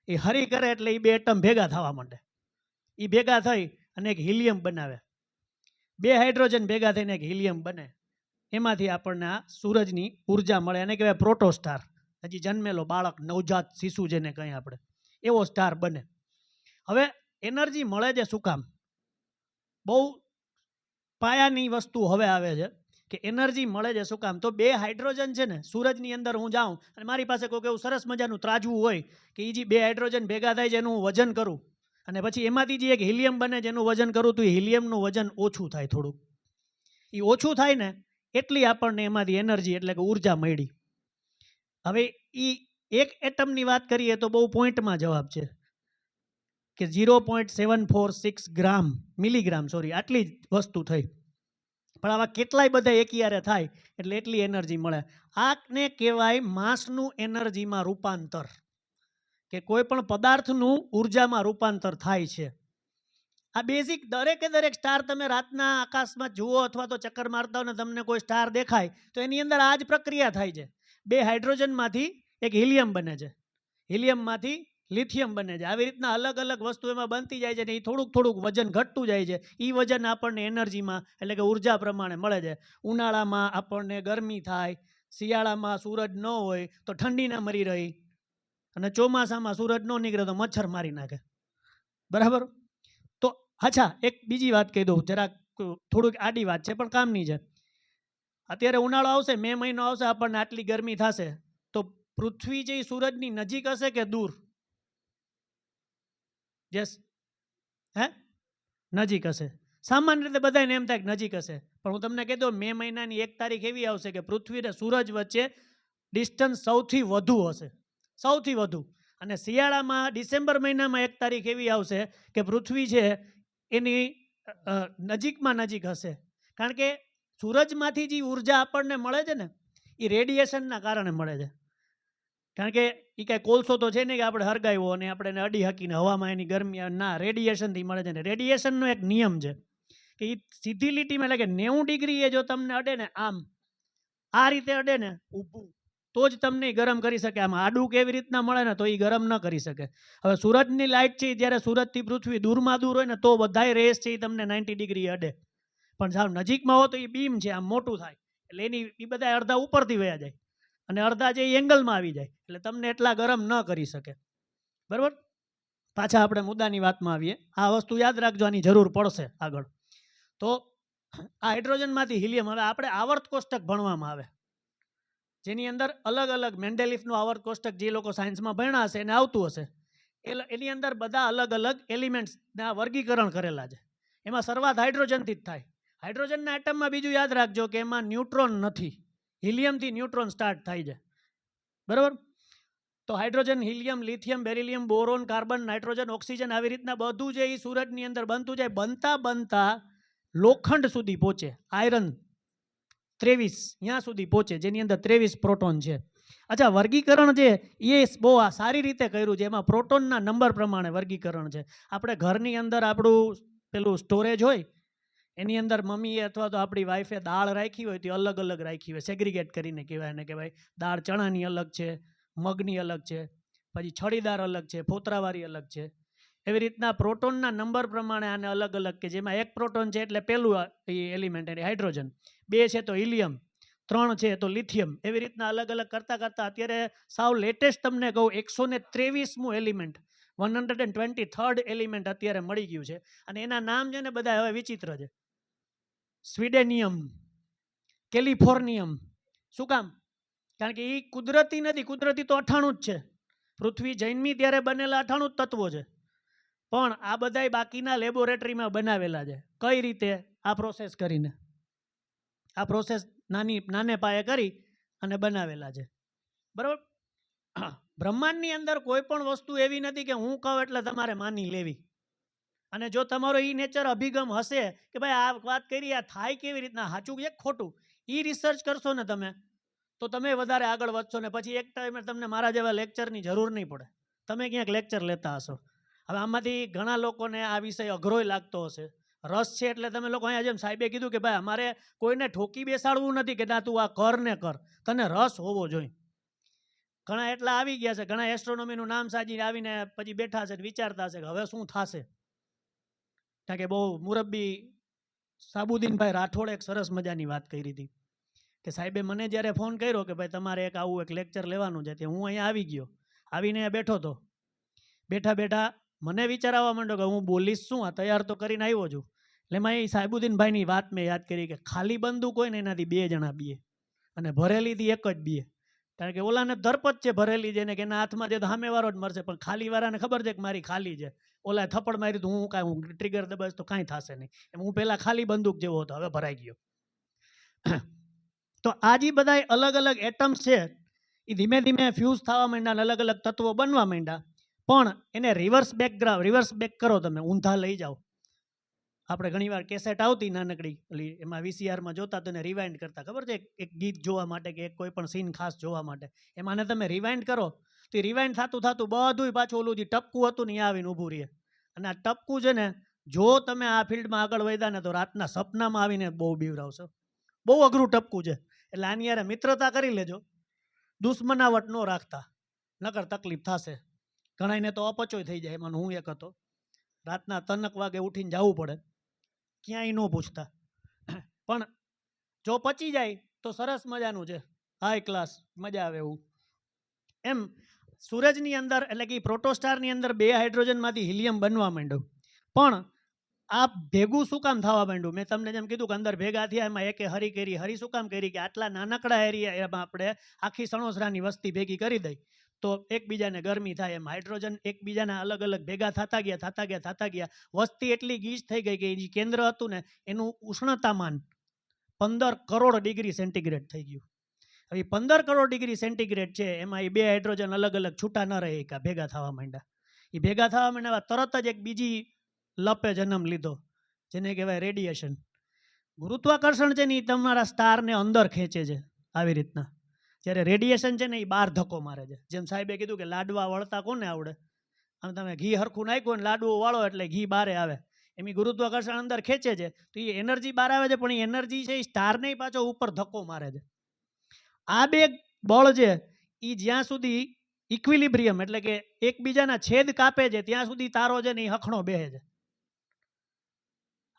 એ હરી કરે એટલે એ બે એટમ ભેગા થવા માંડે. એ ભેગા થઈ અને એક હિલિયમ બનાવે. બે હાઇડ્રોજન ભેગા થઈને એક હિલિયમ બને. એમાંથી આપણને આ સૂરજની ઉર્જા મળે. એને કહેવાય પ્રોટોસ્ટાર. હજી જન્મેલો બાળક, નવજાત શિશુ જેને કહીએ આપણે, એવો સ્ટાર બને. હવે એનર્જી મળે છે શું કામ? બહુ પાયાની વસ્તુ હવે આવે છે કે એનર્જી મળે છે શું કામ? તો બે હાઇડ્રોજન છે ને, સૂરજની અંદર હું જાઉં અને મારી પાસે કોઈક એવું સરસ મજાનું ત્રાજવું હોય કે એ જે બે હાઇડ્રોજન ભેગા થાય છે એનું હું વજન કરું, અને પછી એમાંથી જે એક હિલિયમ બને જેનું વજન કરું, તો એ હિલિયમનું વજન ઓછું થાય થોડુંક. એ ઓછું થાય ને એટલી આપણને એમાંથી એનર્જી એટલે કે ઉર્જા મળી. હવે એ એક એટમની વાત કરીએ તો બહુ પોઈન્ટમાં જવાબ છે કે 0.746 ગ્રામ મિલીગ્રામ, સોરી, આટલી જ વસ્તુ થઈ. પણ આવા કેટલાય બધા એકિયારે થાય એટલે એટલી એનર્જી મળે. આને કહેવાય માસનું એનર્જીમાં રૂપાંતર, કે કોઈ પણ પદાર્થનું ઉર્જામાં રૂપાંતર થાય છે. આ બેઝિક દરેકે દરેક સ્ટાર તમે રાતના આકાશમાં જુઓ અથવા તો ચક્કર મારતા હો ને તમને કોઈ સ્ટાર દેખાય તો એની અંદર આ જ પ્રક્રિયા થાય છે. બે હાઇડ્રોજનમાંથી એક હિલિયમ બને છે, હિલિયમમાંથી લિથિયમ બને છે. આવી રીતના અલગ અલગ વસ્તુ એમાં બનતી જાય છે ને એ થોડુંક થોડુંક વજન ઘટતું જાય છે. એ વજન આપણને એનર્જીમાં એટલે કે ઉર્જા પ્રમાણે મળે છે. ઉનાળામાં આપણને ગરમી થાય, શિયાળામાં સૂરજ ન હોય તો ઠંડીને મરી રહી, અને ચોમાસામાં સૂરજ ન નીકળે તો મચ્છર મારી નાખે. બરાબર? તો અચ્છા, એક બીજી વાત કહી દઉં, જરાક થોડુંક આડી વાત છે પણ કામની છે. અત્યારે ઉનાળો આવશે, મે મહિનો આવશે, આપણને આટલી ગરમી થશે, તો પૃથ્વી જે સૂરજની નજીક હશે કે દૂર? યસ, હે, નજીક હશે. સામાન્ય રીતે બધાને એમ થાય કે નજીક હશે, પણ હું તમને કહી દઉં, મે મહિનાની 1 તારીખ એવી આવશે કે પૃથ્વી અને સૂરજ વચ્ચે ડિસ્ટન્સ સૌથી વધુ હશે, સૌથી વધુ. અને શિયાળામાં ડિસેમ્બર મહિનામાં 1 તારીખ એવી આવશે કે પૃથ્વી છે એની નજીકમાં નજીક હશે. કારણ કે સૂરજમાંથી જે ઉર્જા આપણને મળે છે ને એ રેડિયેશનના કારણે મળે છે. કારણ કે એ કાંઈ કોલસો તો છે નહીં કે આપણે હરગાવ્યો અને આપણે એને અડી હકીને હવામાં એની ગરમી, ના, રેડિયેશનથી મળે છે. ને રેડિયેશનનો એક નિયમ છે કે એ સીધી લીટીમાં એટલે કે 90 ડિગ્રીએ જો તમને અડે ને, આમ આ રીતે અડે ને ઊભું, તો જ તમને ગરમ કરી શકે. આમ આડું કેવી રીતના મળે ને તો એ ગરમ ન કરી શકે. હવે સૂરજની લાઇટ છે જ્યારે સૂરજથી પૃથ્વી દૂરમાં દૂર હોય ને તો બધાય રેસ છે એ તમને 90 ડિગ્રી અડે. પણ સાવ નજીકમાં હો તો એ બીમ છે, આમ મોટું થાય એટલે એની એ બધા અડધા ઉપરથી વયા જાય અને અડધા જે એંગલમાં આવી જાય એટલે તમને એટલા ગરમ ન કરી શકે. બરાબર? પાછા આપણે મુદ્દાની વાતમાં આવીએ. આ વસ્તુ યાદ રાખજો, આની જરૂર પડશે આગળ. તો આ હાઇડ્રોજનમાંથી હિલિયમ, હવે આપણે આવર્ત કોષ્ટક ભણવામાં આવે જેની અંદર અલગ અલગ મેન્ડેલિફનું આવર્ત કોષ્ટક જે લોકો સાયન્સમાં ભણ્યા હશે એને આવતું હશે. એની અંદર બધા અલગ અલગ એલિમેન્ટ્સના વર્ગીકરણ કરેલા છે. એમાં શરૂઆત હાઇડ્રોજનથી જ થાય. હાઇડ્રોજનના એટમમાં બીજું યાદ રાખજો કે એમાં ન્યુટ્રોન નથી, હિલિયમથી ન્યુટ્રોન સ્ટાર્ટ થાય છે. બરાબર? તો hydrogen, helium, lithium, beryllium, boron, carbon, nitrogen, oxygen, આવી રીતના બધું જે એ સૂરજની અંદર બનતું જાય, બનતા બનતા લોખંડ સુધી પહોંચે, આયરન 23 ત્યાં સુધી પહોંચે, જેની અંદર 23 પ્રોટોન છે. અચ્છા, વર્ગીકરણ છે એ બહુ સારી રીતે કર્યું છે. એમાં પ્રોટોનના નંબર પ્રમાણે વર્ગીકરણ છે. આપણે ઘરની અંદર આપણું પેલું સ્ટોરેજ હોય એની અંદર મમ્મીએ અથવા તો આપણી વાઈફે દાળ રાખી હોય તો અલગ અલગ રાખી હોય, સેગ્રીગેટ કરીને કહેવાય. એને કહેવાય દાળ ચણાની અલગ છે, મગની અલગ છે, પછી છડીદાર અલગ છે, ફોતરાવાળી અલગ છે. એવી રીતના પ્રોટોનના નંબર પ્રમાણે આને અલગ અલગ, કે જેમાં 1 પ્રોટોન છે એટલે પહેલું એલિમેન્ટ એટલે હાઇડ્રોજન, 2 છે તો હિલિયમ, 3 છે તો લિથિયમ. એવી રીતના અલગ અલગ કરતાં કરતાં અત્યારે સાવ લેટેસ્ટ તમને કહું 123મું એલિમેન્ટ, 123rd એલિમેન્ટ અત્યારે મળી ગયું છે. અને એના નામ છે ને બધા હવે વિચિત્ર છે. સ્વીડેનિયમ, કેલિફોર્નિયમ. શું કામ? કારણ કે એ કુદરતી નથી. કુદરતી તો 98 જ છે. પૃથ્વી જન્મી ત્યારે બનેલા 98 તત્વો છે. પણ આ બધાય બાકીના લેબોરેટરીમાં બનાવેલા છે. કઈ રીતે? આ પ્રોસેસ કરીને, આ પ્રોસેસ નાને પાયે કરી અને બનાવેલા છે. બરાબર? બ્રહ્માંડની અંદર કોઈ પણ વસ્તુ એવી નથી કે હું કહું એટલે તમારે માની લેવી. અને જો તમારો એ નેચર અભિગમ હશે કે ભાઈ આ વાત કરી, આ થાય કેવી રીતના, સાચું કે ખોટું, એ રિસર્ચ કરશો ને તમે તો તમે વધારે આગળ વધશો. ને પછી એક ટાઈમે તમને મારા જેવા લેક્ચરની જરૂર નહીં પડે. તમે ક્યાંક લેક્ચર લેતા હશો. હવે આમાંથી ઘણા લોકોને આ વિષય અઘરોય લાગતો હશે. રસ છે એટલે તમે લોકો અહીંયા જેમ સાહેબે કીધું કે ભાઈ અમારે કોઈને ઠોકી બેસાડવું નથી કે ના તું આ કર ને કર, તને રસ હોવો જોઈએ. ઘણા એટલા આવી ગયા છે, ઘણા એસ્ટ્રોનોમીનું નામ સાજીને આવીને પછી બેઠા છે, વિચારતા છે કે હવે શું થશે. કારણ કે બહુ મુરબ્બી સાબુદ્દીનભાઈ રાઠોડે એક સરસ મજાની વાત કરી હતી કે સાહેબે મને જ્યારે ફોન કર્યો કે ભાઈ તમારે એક આવું એક લેક્ચર લેવાનું છે, તે હું અહીંયા આવી ગયો, આવીને બેઠો હતો. બેઠા બેઠા મને વિચાર આવવા માંડ્યો કે હું બોલીશ શું, આ તૈયાર તો કરીને આવ્યો છું. એટલે એમાં એ સાહેબુદ્દીનભાઈની વાત મેં યાદ કરી કે ખાલી બંદૂક હોય ને એનાથી 2 જણા બીએ અને ભરેલીથી એક જ બીએ. કારણ કે ઓલાને ધરપત છે ભરેલી જેને કે એના હાથમાં જે તો સામેવાળો જ મરશે, પણ ખાલી વાળાને ખબર છે કે મારી ખાલી છે. ઓલા થપ્પડ મારી તો હું કાંઈ હું ટ્રિગર દબાવીશ તો કાંઈ થશે નહીં. એમ હું પહેલાં ખાલી બંદૂક જેવો હતો, હવે ભરાઈ ગયો. તો આ જે બધા અલગ અલગ એટમ્સ છે એ ધીમે ધીમે ફ્યુઝ થવા માંડ્યા, અલગ અલગ તત્વો બનવા માંડ્યા. પણ એને રિવર્સ બેક કરો, તમે ઊંધા લઈ જાઓ. આપણે ઘણીવાર કેસેટ આવતી નાનકડી, એટલે એમાં વીસીઆરમાં જોતા તો એને રિવાઇન્ડ કરતા, ખબર છે, એક ગીત જોવા માટે કે કોઈ પણ સીન ખાસ જોવા માટે. એમાં તમે રિવાઇન્ડ કરો તો રિવાઇન્ડ થતું થતું બધું પાછું ઓલું જે ટપકું હતું ને એ આવીને ઊભું રહે. અને આ ટપકું છે ને, જો તમે આ ફિલ્ડમાં આગળ વધ્યા ને તો રાતના સપનામાં આવીને બહુ બીવરાવશો. બહુ અઘરું ટપકું છે. એટલે આની યારે મિત્રતા કરી લેજો, દુશ્મનાવટ ન રાખતા, નકર તકલીફ થશે. ઘણાને તો અપચોય થઈ જાય, એમાં હું એક હતો. રાતના 3 વાગે ઉઠીને જવું પડે, ક્યાંય ન પૂછતા. પણ જો પચી જાય તો સરસ મજાનું છે, હાઈ ક્લાસ, મજા આવે એવું. એમ સૂરજની અંદર એટલે કે પ્રોટોસ્ટારની અંદર 2 હાઇડ્રોજનમાંથી હિલિયમ બનવા માંડ્યું. પણ આ ભેગું શું કામ થવા માંડ્યું? મેં તમને જેમ કીધું કે અંદર ભેગા થયા, એમાં એકે હરી કરી. હરી શું કામ કરી? કે આટલા નાનકડા એરિયામાં આપણે આખી સણોસરાની વસ્તી ભેગી કરી દઈ તો એકબીજાને ગરમી થાય. એમ હાઇડ્રોજન એકબીજાના અલગ અલગ ભેગા થતા ગયા. વસ્તી એટલી ગીચ થઈ ગઈ કે જે કેન્દ્ર હતું ને એનું ઉષ્ણતામાન 15 કરોડ ડિગ્રી સેન્ટીગ્રેડ થઈ ગયું. હવે 15 કરોડ ડિગ્રી સેન્ટીગ્રેડ છે, એમાં એ 2 હાઇડ્રોજન અલગ અલગ છૂટા ન રહે, ભેગા થવા માંડ્યા. એ ભેગા થવા માંડ્યા તરત જ એક બીજી લપે જન્મ લીધો, જેને કહેવાય રેડિયેશન. ગુરુત્વાકર્ષણ છે ને એ તમારા સ્ટારને અંદર ખેંચે છે આવી રીતના. જ્યારે રેડિયેશન છે ને એ બહાર ધક્કો મારે છે. જેમ સાહેબે કીધું કે લાડવા વળતા કોને આવડે? આમ તમે ઘી હરખું નાખ્યું ને લાડવો વાળો એટલે ઘી બહાર આવે. એમ ગુરુત્વાકર્ષણ અંદર ખેંચે છે તો એ એનર્જી બહાર આવે છે, પણ એ એનર્જી છે એ સ્ટારને પાછો ઉપર ધક્કો મારે છે. આ 2 બળ છે એ જ્યાં સુધી ઇક્વિલિબ્રિયમ એટલે કે એકબીજાના છેદ કાપે છે ત્યાં સુધી તારો છે ને એ હખણો બેહે છે.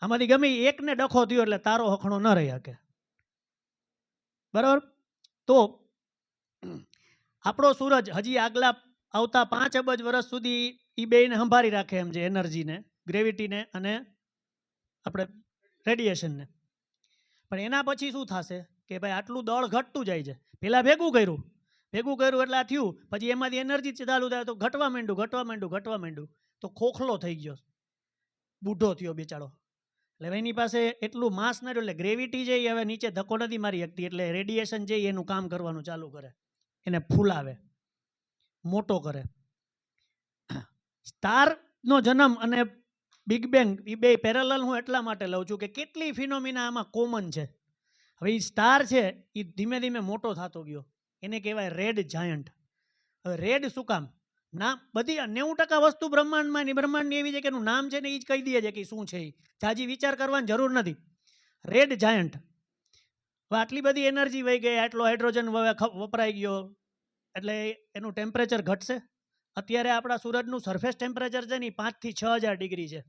આમાંથી ગમે એકને ડખો થયો એટલે તારો હખણો ન રહી શકે. બરાબર? તો આપણો સૂરજ હજી આગલા આવતા 5 અબજ વર્ષ સુધી એ બેને સંભાળી રાખે એમ છે, એનર્જીને, ગ્રેવિટીને અને આપણે રેડિયેશનને. પણ એના પછી શું થશે કે ભાઈ આટલું દળ ઘટતું જાય છે. પહેલાં ભેગું કર્યું એટલે આ થયું, પછી એમાંથી એનર્જી ચાલુ થાય તો ઘટવા માંડ્યું. તો ખોખલો થઈ ગયો, બુઢો થયો બિચારો. એટલે એની પાસે એટલું માસ ન રહ્યું, એટલે ગ્રેવિટી છે એ હવે નીચે ધક્કો નથી મારી શકતી. એટલે રેડિયેશન છે એનું કામ કરવાનું ચાલુ કરે, એને ફૂલાવે, મોટો કરે. સ્ટારનો જન્મ અને બિગ બેંગ એ 2 પેરેલલ હું એટલા માટે લઉં છું કે કેટલી ફિનોમિના આમાં કોમન છે. હવે એ સ્ટાર છે એ ધીમે ધીમે મોટો થતો ગયો, એને કહેવાય રેડ જાયન્ટ. હવે રેડ શું કામ? ના, બધી 90% વસ્તુ બ્રહ્માંડની એવી છે કે એનું નામ છે ને એ જ કહી દે છે કે શું છે. એ જાજી વિચાર કરવાની જરૂર નથી. Red giant. હવે આટલી બધી એનર્જી વહી ગઈ, આટલો હાઇડ્રોજન વપરાઈ ગયો, એટલે એનું ટેમ્પરેચર ઘટશે. અત્યારે આપણા સૂરજનું સરફેસ ટેમ્પરેચર છે ને 5 થી 6000 ડિગ્રી છે.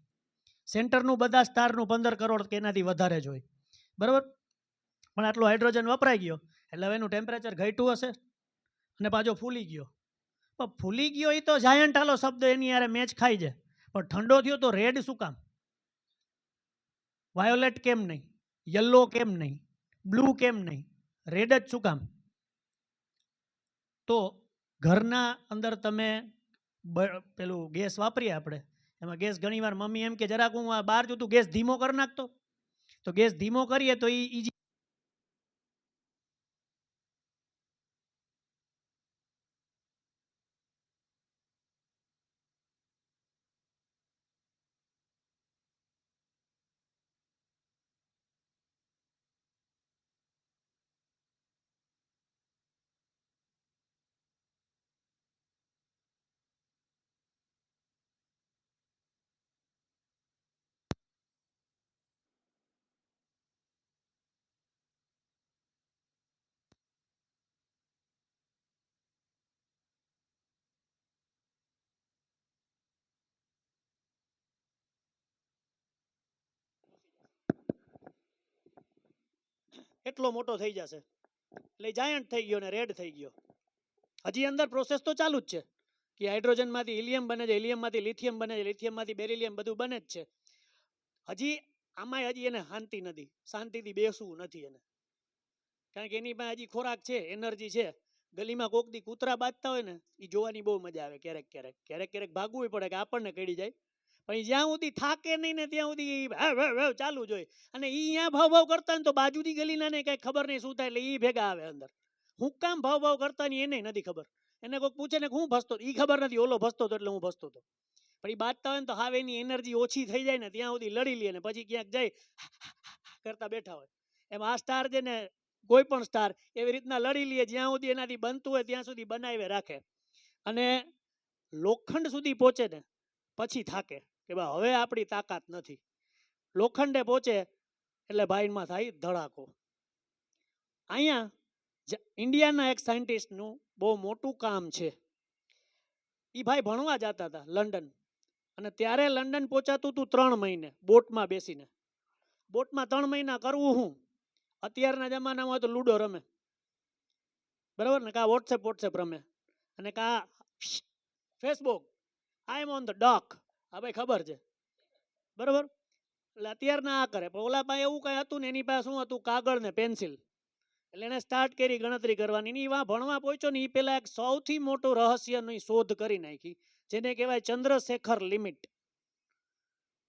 સેન્ટરનું બધા સ્ટારનું 15 કરોડ કે એનાથી વધારે જ હોય. બરાબર? પણ આટલું હાઇડ્રોજન વપરાઈ ગયો એટલે હવે એનું ટેમ્પરેચર ઘટ્યું હશે અને પાછો ફૂલી ગયો. પણ ફૂલી ગયો એ તો જાયન્ટ હાલો શબ્દ એની યારે મેચ ખાઈ છે, પણ ઠંડો થયો તો રેડ શું કામ? વાયોલેટ કેમ નહીં? યલો કેમ નહીં? બ્લુ કેમ નહીં? રેડ જ શું કામ? તો ઘરના અંદર તમે પેલું ગેસ વાપરીએ આપણે, એમાં ગેસ ઘણીવાર મમ્મી એમ કે જરાક હું આ બહાર જતું ગેસ ધીમો કરી નાખતો, તો ગેસ ધીમો કરીએ તો એ કેટલો મોટો થઈ જશે, એટલે જાયન્ટ થઈ ગયો ને રેડ થઈ ગયો. હજી અંદર પ્રોસેસ તો ચાલુ જ છે કે હાઇડ્રોજનમાંથી હિલિયમ બને છે, હિલિયમમાંથી લિથિયમ બને છે, લિથિયમમાંથી બેરિલિયમ, બધું બને જ છે. હજી આમાં હજી એને શાંતિ નથી, શાંતિથી બેસવું નથી એને, કારણ કે એની પાસે હજી ખોરાક છે, એનર્જી છે. ગલીમાં કોક દી કૂતરા બાજતા હોય ને એ જોવાની બહુ મજા આવે. ક્યારેક ક્યારેક ક્યારેક ક્યારેક ભાગવું પડે કે આપણને કડી જાય, પણ જ્યાં સુધી થાકે નહીં ને ત્યાં સુધી ચાલુ જ હોય. અને એ અહીંયા ભાવ ભાવ કરતા ને તો બાજુની ગલીના ને કઈ ખબર નહીં શું થાય, એટલે એ ભેગા આવે અંદર. હું કામ ભાવ ભાવ કરતા ને એને નથી ખબર. એને કોઈક પૂછે ને હું ભસતો, એ ખબર નથી ઓલો ભસતો હતો એટલે હું ભસતો હતો. પણ એ બાજતા હોય ને તો હાવ એની એનર્જી ઓછી થઈ જાય ને ત્યાં સુધી લડી લે ને પછી ક્યાંક જઈ કરતા બેઠા હોય. એમ આ સ્ટાર છે ને, કોઈ પણ સ્ટાર એવી રીતના લડી લે, જ્યાં સુધી એનાથી બનતું હોય ત્યાં સુધી બનાવી રાખે. અને લોખંડ સુધી પહોંચે ને પછી થાકે કે ભાઈ હવે આપણી તાકાત નથી. લોખંડે પહોંચે એટલે ભાઈમાં થાય ધડાકો. અહીંયા ઇન્ડિયાના એક સાયન્ટિસ્ટનું બહુ મોટું કામ છે. એ ભાઈ ભણવા જતા હતા લંડન, અને ત્યારે લંડન પહોંચાતું હતું 3 મહિને બોટમાં બેસીને. બોટમાં 3 મહિના કરવું હું? અત્યારના જમાનામાં હોય તો લૂડો રમે, બરાબર ને, કા વોટ્સએપ રમે, અને કા Facebook, I am on the dock, હા ભાઈ ખબર છે, બરાબર. એટલે અત્યારના આ કરે. પણ ઓલા પાસે એવું કઈ હતું ને, એની પાસે શું હતું? કાગળ ને પેન્સિલ. એટલે એને સ્ટાર્ટ કરી ગણતરી કરવાની. એની વા ભણવા પહોંચ્યો ને એ પેલા એક સૌથી મોટું રહસ્યની શોધ કરી નાખી, જેને કહેવાય ચંદ્રશેખર લિમિટ.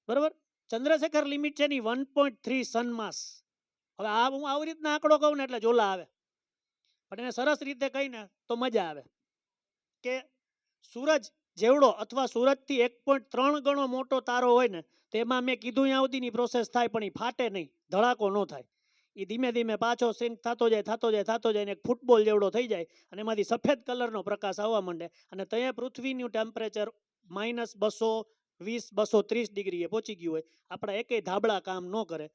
બરાબર, ચંદ્રશેખર લિમિટ છે ની 1.3 સન માસ. હવે આ હું આવી રીતના આંકડો કહું ને એટલે જોલા આવે, પણ એને સરસ રીતે કહીને તો મજા આવે કે સૂરજ જેવડો અથવા સૂરજથી 1.3 ગણો મોટો તારો હોય ને, તેમાં મેં કીધું ત્યાં સુધીની પ્રોસેસ થાય, પણ એ ફાટે નહીં, ધડાકો ન થાય. એ ધીમે ધીમે પાછો સિંક થતો જાય ને એક ફૂટબોલ જેવડો થઈ જાય, અને એમાંથી સફેદ કલરનો પ્રકાશ આવવા માંડે. અને ત્યાં પૃથ્વીનું ટેમ્પરેચર -220-230 ડિગ્રીએ પહોંચી ગયું હોય. આપણા એકેય ધાબળા કામ ન કરે,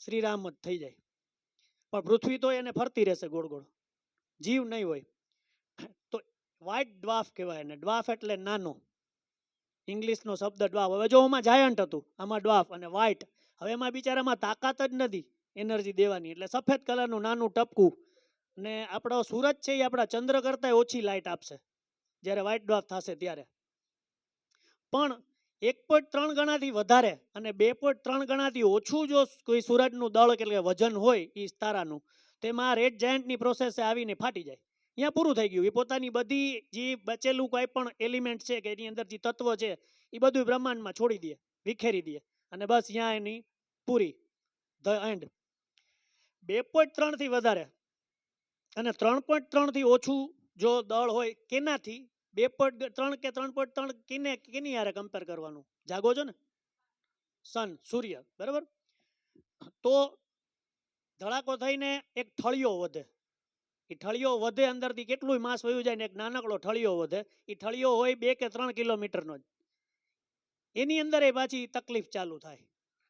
શ્રીરામ જ થઈ જાય. પણ પૃથ્વી તો એને ફરતી રહેશે ગોળ ગોળ, જીવ નહીં હોય. તો વ્હાઇટ ડ્વાર્ફ કહેવાય એને. ડ્વાર્ફ એટલે નાનો, ઇંગ્લિશનો શબ્દ ડ્વાર્ફ. હવે જો આમાં જાયન્ટ હતું, આમાં ડ્વાર્ફ અને વ્હાઇટ. હવે એમાં બિચારામાં તાકાત જ નથી એનર્જી દેવાની, એટલે સફેદ કલરનું નાનું ટપકું. ને આપણો સૂરજ છે એ આપણા ચંદ્ર કરતાં ઓછી લાઇટ આપશે જ્યારે વ્હાઇટ ડ્વાર્ફ થશે ત્યારે. પણ 1.3 ગણાથી વધારે અને 2.3 ગણાથી ઓછું જો કોઈ સૂરજનું દળ એટલે વજન હોય એ તારાનું, તેમાં રેડ જાયન્ટની પ્રોસેસ આવીને ફાટી જાય. અહીંયા પૂરું થઈ ગયું. એ પોતાની બધી જે બચેલું કોઈ પણ એલિમેન્ટ છે કે એની અંદર જે તત્વ છે એ બધું બ્રહ્માંડમાં છોડી દે, વિખેરી દે, અને બસ અહીંયા એની પૂરી, ધ એન્ડ. 2.3 થી વધારે અને 3.3 થી ઓછું જો દળ હોય, કેનાથી 2.3 કે 3.3 કેની યારે કમ્પેર કરવાનું? જાગો છો ને, સન, સૂર્ય, બરાબર. તો ધડાકો થઈને એક ઠળિયો વધે. એ ઠળિયો વધે, અંદરથી કેટલું માસ વયું જાય ને એક નાનકડો ઠળિયો વધે. એ ઠળિયો હોય 2 કે 3 કિલોમીટરનો જ. એની અંદર એ પાછી તકલીફ ચાલુ થાય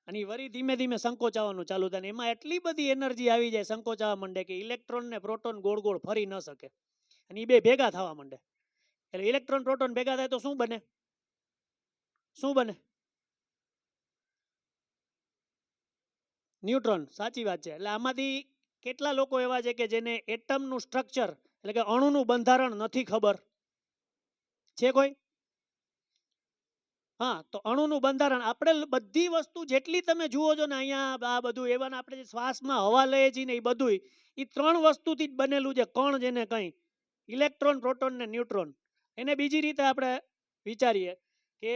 અને વળી ધીમે ધીમે સંકોચાવાનું ચાલુ થાય. એમાં એટલી બધી એનર્જી આવી જાય, સંકોચાવા માંડે કે ઇલેક્ટ્રોન ને પ્રોટોન ગોળ ગોળ ફરી ન શકે, અને એ બે ભેગા થવા માંડે. એટલે ઇલેક્ટ્રોન પ્રોટોન ભેગા થાય તો શું બને? શું બને? ન્યુટ્રોન. સાચી વાત છે. એટલે આમાંથી કેટલા લોકો એવા છે કે જેને એટમનું સ્ટ્રક્ચર એટલે કે અણુનું બંધારણ નથી ખબર? છે કોઈ? હા, તો અણુનું બંધારણ આપણે બધી વસ્તુ જેટલી તમે જુઓ છો ને અહીંયા, આ બધું એવા આપણે જે શ્વાસમાં હવા લઈએ છીએ ને એ બધું એ 3 વસ્તુથી જ બનેલું છે. કણ જેને કંઈ ઇલેક્ટ્રોન, પ્રોટોન ને ન્યુટ્રોન. એને બીજી રીતે આપણે વિચારીએ કે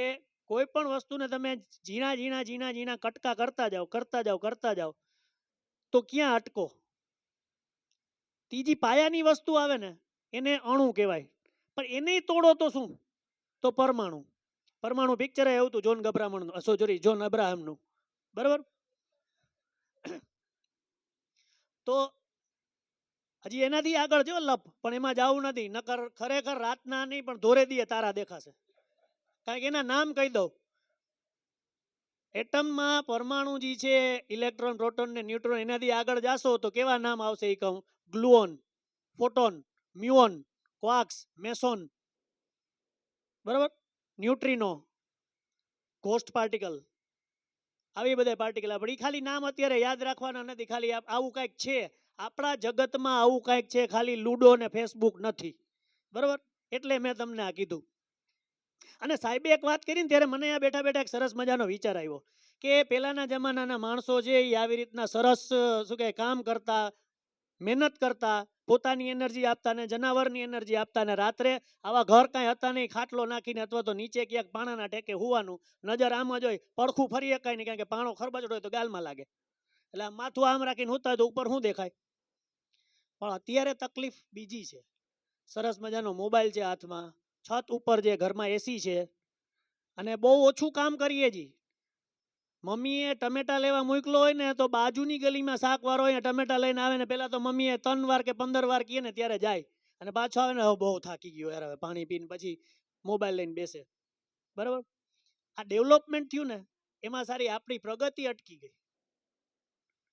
કોઈ પણ વસ્તુને તમે ઝીણા ઝીણા ઝીણા ઝીણા કટકા કરતા જાઓ તો ક્યાં અટકો? ત્રીજી પાયાની વસ્તુ આવે ને એને અણુ કહેવાય. પણ એને તોડો તો શું? તો પરમાણુ. પરમાણુ પિક્ચર એવું હતું જોન અબ્રાહમનું, બરાબર. તો હજી એનાથી આગળ જો લપ, પણ એમાં જવું નથી. નકર ખરેખર રાતના નહીં પણ ધોરે દીએ તારા દેખાશે. કારણ કે એના નામ કહી દઉં. એટમમાં પરમાણુ જે છે, ઇલેક્ટ્રોન, પ્રોટોન ને ન્યુટ્રોન, એનાથી આગળ જાશો તો કેવા નામ આવશે એ કહું? ગ્લુઓન, ફોટોન, મ્યુઓન, ક્વાર્ક્સ, મેસોન, બરાબર, ન્યુટ્રિનો, ઘોસ્ટ પાર્ટિકલ, આવી બધા પાર્ટિકલ પણ એ ખાલી નામ અત્યારે યાદ રાખવાના નથી, ખાલી આવું કાંઈક છે આપણા જગતમાં, આવું કાંઈક છે, ખાલી લૂડો ને ફેસબુક નથી, બરોબર? એટલે મેં તમને આ કીધું. અને સાહેબે એક વાત કરી ને ત્યારે મને આ બેઠા બેઠા એક સરસ મજાનો વિચાર આવ્યો કે પહેલાના જમાનાના માણસો છે એ આવી રીતના સરસ શું કહે કામ કરતા, મહેનત કરતા, પોતાની એનર્જી આપતા ને જનાવરની એનર્જી આપતા, ને રાત્રે આવા ઘર કાંઈ હતા નહીં, ખાટલો નાખીને અથવા તો નીચે ક્યાંક પાણાના ટેકે હોવાનું, નજર આમ જ હોય, પડખું ફરી શકાય નહીં કારણ કે પાણો ખરબચડો હોય તો ગાલમાં લાગે, એટલે આમ માથું આમ રાખીને હોતા તો ઉપર શું દેખાય. પણ અત્યારે તકલીફ બીજી છે. સરસ મજાનો મોબાઈલ છે હાથમાં, છત ઉપર જે ઘરમાં એસી છે, અને બહુ ઓછું કામ કરીએ છીએ. મમ્મીએ ટમેટા લેવા મોકલો હોય ને તો બાજુની ગલીમાં શાકવાળો હોય ટમેટા લઈને આવે ને પહેલાં તો મમ્મીએ 3 વાર કે 15 વાર કહે ને ત્યારે જાય, અને પાછો આવે ને બહુ થાકી ગયો યાર, હવે પાણી પીને પછી મોબાઈલ લઈને બેસે, બરાબર? આ ડેવલપમેન્ટ થયું ને એમાં સારી આપણી પ્રગતિ અટકી ગઈ.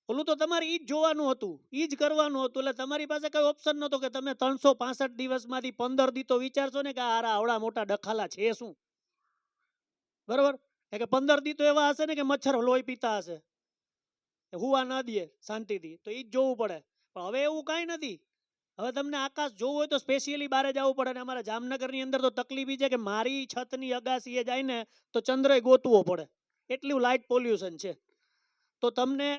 ઓલું તો તમારે ઈ જ જોવાનું હતું, ઈ જ કરવાનું હતું, એટલે તમારી પાસે કઈ ઓપ્શન નહોતો કે તમે 365 દિવસમાંથી 15 દી તો વિચારશો ને કે આવડા મોટા ડખાલા છે શું, બરોબર? કે 15 દી તો એવા હશે ને કે મચ્છર લોહી પીતા હશે, હુવા ન દે શાંતિથી, તો ઈ જ જોવું પડે. પણ હવે એવું કાંઈ નથી. હવે તમને આકાશ જોવું હોય તો સ્પેશિયલી બહાર જવું પડે. અને અમારા જામનગરની અંદર તો તકલીફ ઈ છે કે મારી છતની અગાસીએ જાય ને તો ચંદ્ર ગોતવો પડે, એટલું લાઇટ પોલ્યુશન છે. તો તમને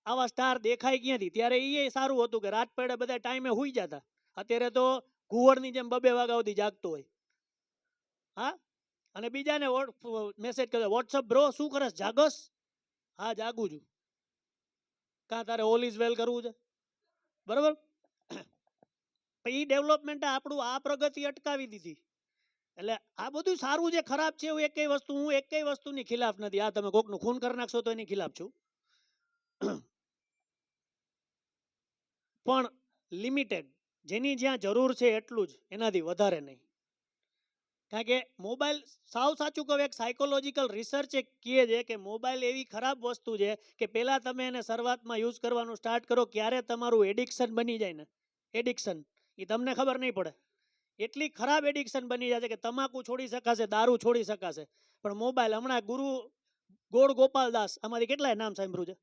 આવા સ્ટાર દેખાય ક્યાંથી? ત્યારે એ સારું હતું કે રાત પડે બધા ટાઈમે હુઈ જતા. અત્યારે તો ઘુવડની જેમ 2 વાગ્યા સુધી જાગતો હોય. હા, અને બીજાને મેસેજ કરે, વોટ્સઅપ બ્રો શું કરસ, જાગસ? હા જાગું છું. કાં તારે ઓલ ઇઝ વેલ કરવું છે, બરોબર? એ ડેવલપમેન્ટ આપણું આ પ્રગતિ અટકાવી દીધી. એટલે આ બધું સારું છે ખરાબ છે એવું હું એકેય વસ્તુની ખિલાફ નથી. આ તમે કોકનું ખૂન કરી નાખશો તો એની ખિલાફ છું, પણ લિમિટેડ, જેની જ્યાં જરૂર છે એટલું જ, એનાથી વધારે નહીં. કારણ કે મોબાઈલ, સાવ સાચું કહું, એક સાયકોલોજીકલ રિસર્ચ કહે છે કે મોબાઈલ એવી ખરાબ વસ્તુ છે કે પહેલાં તમે એને શરૂઆતમાં યુઝ કરવાનું સ્ટાર્ટ કરો ક્યારે તમારું એડિક્શન બની જાય ને, એડિક્શન એ તમને ખબર નહીં પડે. એટલી ખરાબ એડિક્શન બની જાય છે કે તમાકુ છોડી શકાશે, દારૂ છોડી શકાશે, પણ મોબાઈલ, હમણાં ગુરુ ગોળ ગોપાલદાસ, આમાંથી કેટલાય નામ સાંભળ્યું છે?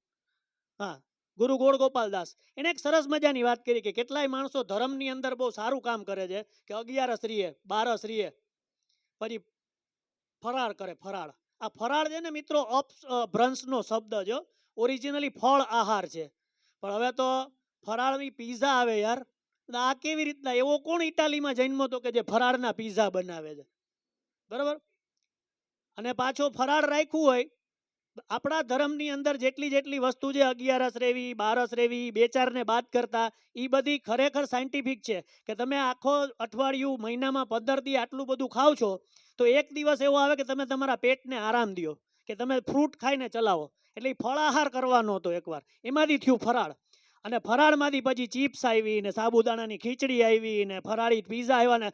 હા, ગુરુ ગોળ ગોપાલદાસ, એને એક સરસ મજાની વાત કરી કે કેટલાય માણસો ધર્મની અંદર બહુ સારું કામ કરે છે કે 11 રીએ 12 રીએ પછી ફરાળ કરે. ફરાળ, આ ફરાળ છે ને મિત્રો ભ્રંશનો શબ્દ છે, ઓરિજિનલી ફળ આહાર છે. પણ હવે તો ફરાળની પીઝા આવે યાર, આ કેવી રીતના? એવો કોણ ઇટાલીમાં જન્મો તો કે જે ફરાળના પીઝા બનાવે છે, બરાબર? અને પાછો ફરાળ રાખ્યું હોય, આપણા ધર્મની અંદર જેટલી વસ્તુ છે, 11 રેવી, 12 રેવી, 2-4 ને બાદ કરતા, એ બધી ખરેખર સાયન્ટિફિક છે કે તમે આખો અઠવાડિયું, મહિનામાં 15 દી આટલું બધું ખાવ છો તો એક દિવસ એવો આવે કે તમે તમારા પેટને આરામ દો, કે તમે ફ્રૂટ ખાઈને ચલાવો. એટલે ફળાહાર કરવાનો હતો એકવાર, એમાંથી થયું ફરાળ. અને ફરાળમાંથી પછી ચિપ્સ આવી ને સાબુદાણાની ખીચડી આવી ને ફરાળી પીઝા આવ્યા ને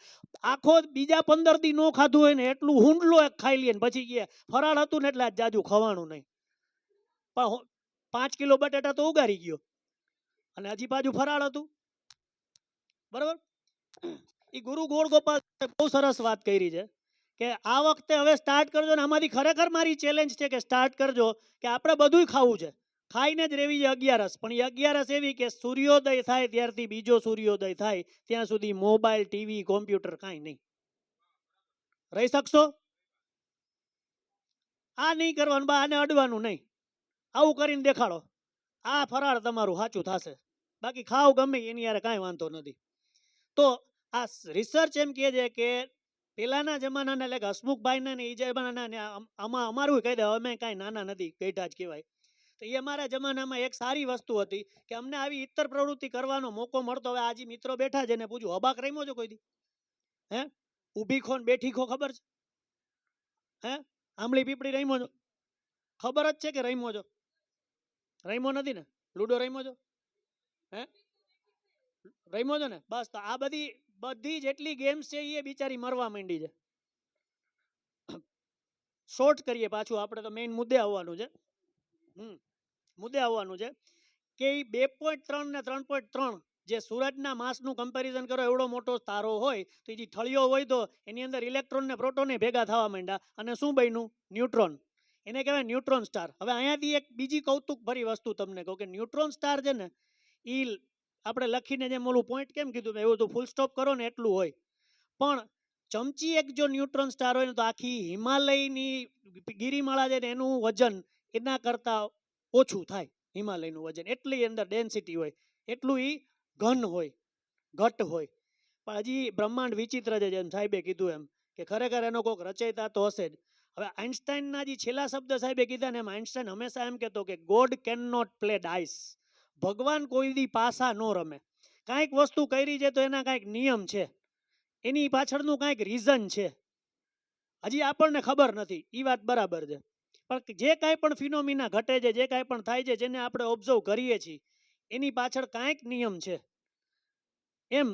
આખો બીજા 15 દી નો ખાધું હોય ને એટલું હુંડલો એક ખાઈ લઈએ ને પછી કે ફરાળ હતું ને એટલે જાજુ ખવાનું નહીં. પણ 5 કિલો બટાટા તો ઉગારી ગયો અને હજી પાછું ફરાળ હતું, બરાબર? એ ગુરુ ગોળ ગોપાલ બહુ સરસ વાત કરી છે કે આ વખતે હવે સ્ટાર્ટ કરજો ને આમાંથી ખરેખર મારી ચેલેન્જ છે કે સ્ટાર્ટ કરજો કે આપણે બધું ખાવું છે, ખાઈને જ રહેવી છે 11. પણ એ 11 એવી કે સૂર્યોદય થાય ત્યારથી બીજો સૂર્યોદય થાય ત્યાં સુધી મોબાઈલ, ટીવી, કોમ્પ્યુટર કાંઈ નહીં. રહી શકશો? આ નહીં કરવાનું, આને અડવાનું નહીં, આવું કરીને દેખાડો, આ ફરાળ તમારું સાચું થશે. બાકી ખાવ ગમે એની યારે કાંઈ વાંધો નથી. તો આ રિસર્ચ એમ કહે છે કે પહેલાના જમાનાના, એટલે હસમુખભાઈના ને એ જમાનાના, આમાં અમારું કહી દે, અમે કાંઈ નાના નથી, ગઈઢા જ કહેવાય. તો એ અમારા જમાનામાં એક સારી વસ્તુ હતી કે અમને આવી ઇતર પ્રવૃત્તિ કરવાનો મોકો મળતો. હવે આજે મિત્રો બેઠા છે ને પૂછું, હબાક રમ્યો છો કોઈ દી? હે, ઊભી ખો ને બેઠી ખો ખબર છે? હે, આંબલી પીપળી રમ્યો છો? ખબર જ છે કે રમ્યો છો? રમ્યો નથી ને? લૂડો રમ્યો છો? હે, રમ્યો છો ને? બસ, તો આ બધી જેટલી ગેમ્સ છે એ બિચારી મરવા માંડી છે. શોર્ટ કરીએ પાછું, આપણે તો મેઇન મુદ્દે આવવાનું છે. મુદ્દે આવવાનું છે કે 2.3 ને 3.3 જે સૂરજના માસનું કમ્પેરિઝન કરો એવડો મોટો તારો હોય તો એ જે ઠળિયો હોય તો એની અંદર ઇલેક્ટ્રોન ને પ્રોટોન ભેગા થવા માંડ્યા અને શું બન્યું? ન્યુટ્રોન. એને કહેવાય ન્યુટ્રોન સ્ટાર. હવે અહીંયાથી એક બીજી કૌતુક ભરી વસ્તુ તમને કહું કે ન્યુટ્રોન સ્ટાર છે ને એ આપણે લખીને જેમ ઓલું પોઈન્ટ કેમ કીધું એવું તો ફૂલ સ્ટોપ કરો ને એટલું હોય, પણ ચમચી એક જો ન્યુટ્રોન સ્ટાર હોય ને તો આખી હિમાલયની ગિરિમાળા છે ને એનું વજન એના કરતાં ઓછું થાય. હિમાલયનું વજન એટલી અંદર ડેન્સિટી હોય, એટલું એ ઘન હોય, ઘટ હોય. પણ હજી બ્રહ્માંડ વિચિત્ર છે, જેમ સાહેબે કીધું એમ કે ખરેખર એનો કોઈક રચયિતા તો હશે જ. હવે આઇન્સ્ટાઈનના જે છેલ્લા શબ્દ સાહેબે કીધા ને એમ આઇન્સ્ટાઈન હંમેશા એમ કહેતો કે God can not play dice. ભગવાન કોઈ દી પાસા ન રમે. કાંઈક વસ્તુ કરી છે તો એના કાંઈક નિયમ છે, એની પાછળનું કાંઈક રીઝન છે, હજી આપણને ખબર નથી. એ વાત બરાબર છે, પણ જે કાંઈ પણ ફિનોમિના ઘટે છે, જે કાંઈ પણ થાય છે, જેને આપણે ઓબ્ઝર્વ કરીએ છીએ એની પાછળ કાંઈક નિયમ છે. એમ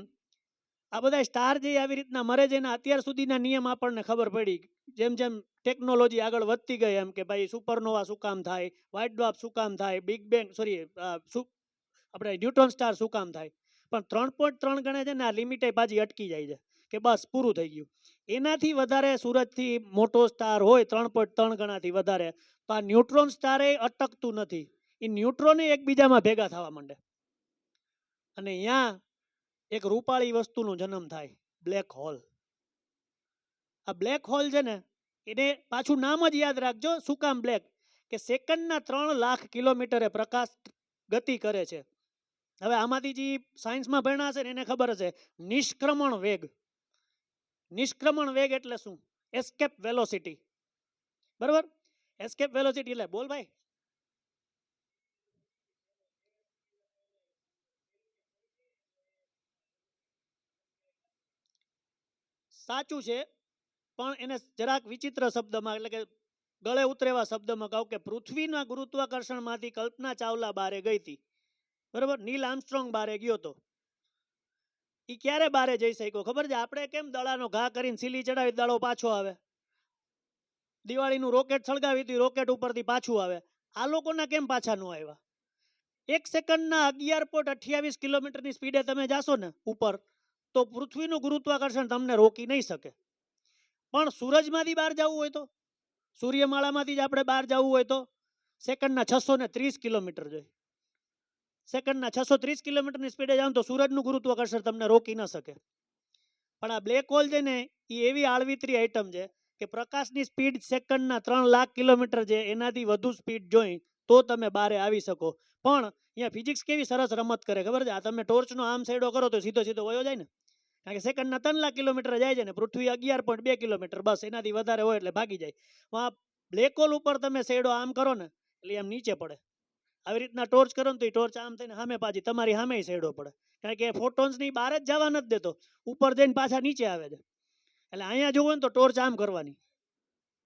આ બધા સ્ટાર જે આવી રીતના મરે છે એના અત્યાર સુધીના નિયમ આપણને ખબર પડી. જેમ જેમ ટેકનોલોજી આગળ વધતી ગઈ એમ કે ભાઈ સુપરનોવા શું કામ થાય, વ્હાઇટ ડ્વાર્ફ શું કામ થાય, બિગ બેંગ આપણે ન્યુટ્રોન સ્ટાર શું કામ થાય, પણ 3.3 ગણે છે ને આ લિમિટે પાછી અટકી જાય છે કે બસ પૂરું થઈ ગયું. એનાથી વધારે સૂરજથી મોટો સ્ટાર હોય 3.3 ગણાથી વધારે, તો આ ન્યુટ્રોન સ્ટાર એ અટકતું નથી. એ ન્યુટ્રોન એકબીજામાં ભેગા થવા માંડે અને અહીંયા એક રૂપાળી વસ્તુનો જન્મ થાય, બ્લેક હોલ. આ બ્લેક હોલ છે ને એને પાછું નામ જ યાદ રાખજો, શું કામ બ્લેક, કે સેકન્ડના 3 લાખ કિલોમીટરે પ્રકાશ ગતિ કરે છે. હવે આમાંથી જે સાયન્સમાં ભણ્યા હશે ને એને ખબર હશે નિષ્ક્રમણ વેગ. નિષ્ક્રમણ વેગ એટલે શું? Escape velocity. બરાબર, એસ્કેપ વેલોસિટી એટલે બોલ ભાઈ. સાચું છે, પણ એને જરાક વિચિત્ર શબ્દમાં એટલે કે ગળે ઉતરેવા શબ્દમાં કહું કે પૃથ્વીના ગુરુત્વાકર્ષણમાંથી કલ્પના ચાવલા બારે ગઈ હતી. બરાબર, નીલ આર્મસ્ટ્રોંગ બારે ગયો હતો. એ ક્યારે બારે જઈ શક્યો ખબર છે? આપણે કેમ દડાનો ઘા કરીને સીલી ચડાવી દડો પાછો આવે, દિવાળીનું રોકેટ સળગાવી હતી રોકેટ ઉપરથી પાછું આવે, આ લોકોના કેમ પાછા ન આવ્યા? 1 સેકન્ડના 11.28 કિલોમીટરની સ્પીડે તમે જાશો ને ઉપર, તો પૃથ્વીનું ગુરુત્વાકર્ષણ તમને રોકી નહીં શકે. પણ સૂરજમાંથી બહાર જવું હોય તો, સૂર્યમાળામાંથી જ આપણે બહાર જવું હોય તો સેકન્ડના 630 કિલોમીટર જોઈએ. સેકન્ડના 630 કિલોમીટરની સ્પીડે જાઓ તો સૂરજનું ગુરુત્વાકર્ષણ તમને રોકી ન શકે. પણ આ બ્લેક હોલ છે ને એ એવી આળવિતરી આઈટમ છે કે પ્રકાશની સ્પીડ સેકન્ડના 3 લાખ કિલોમીટર છે, એનાથી વધુ સ્પીડ જોઈ તો તમે બારે આવી શકો. પણ અહીંયા ફિઝિક્સ કેવી સરસ રમત કરે ખબર છે? આ તમે ટોર્ચનો આમ સાઈડો કરો તો સીધો સીધો વયો જાય ને, કારણ કે સેકન્ડના 3 લાખ કિલોમીટર જાય છે ને પૃથ્વી 11.2 કિલોમીટર, બસ એનાથી વધારે હોય એટલે ભાગી જાય. આ બ્લેક હોલ ઉપર તમે શેડો આમ કરો ને એટલે એમ નીચે પડે. આવી રીતના ટોર્ચ કરો ને તો એ ટોર્ચ આમ થઈને સામે પાછી તમારી સામે શેડો પડે, કારણ કે ફોટોન્સની બહાર જ જવા નથી દેતો, ઉપર જઈને પાછા નીચે આવે છે. એટલે અહીંયા જોવો ને તો ટોર્ચ આમ કરવાની,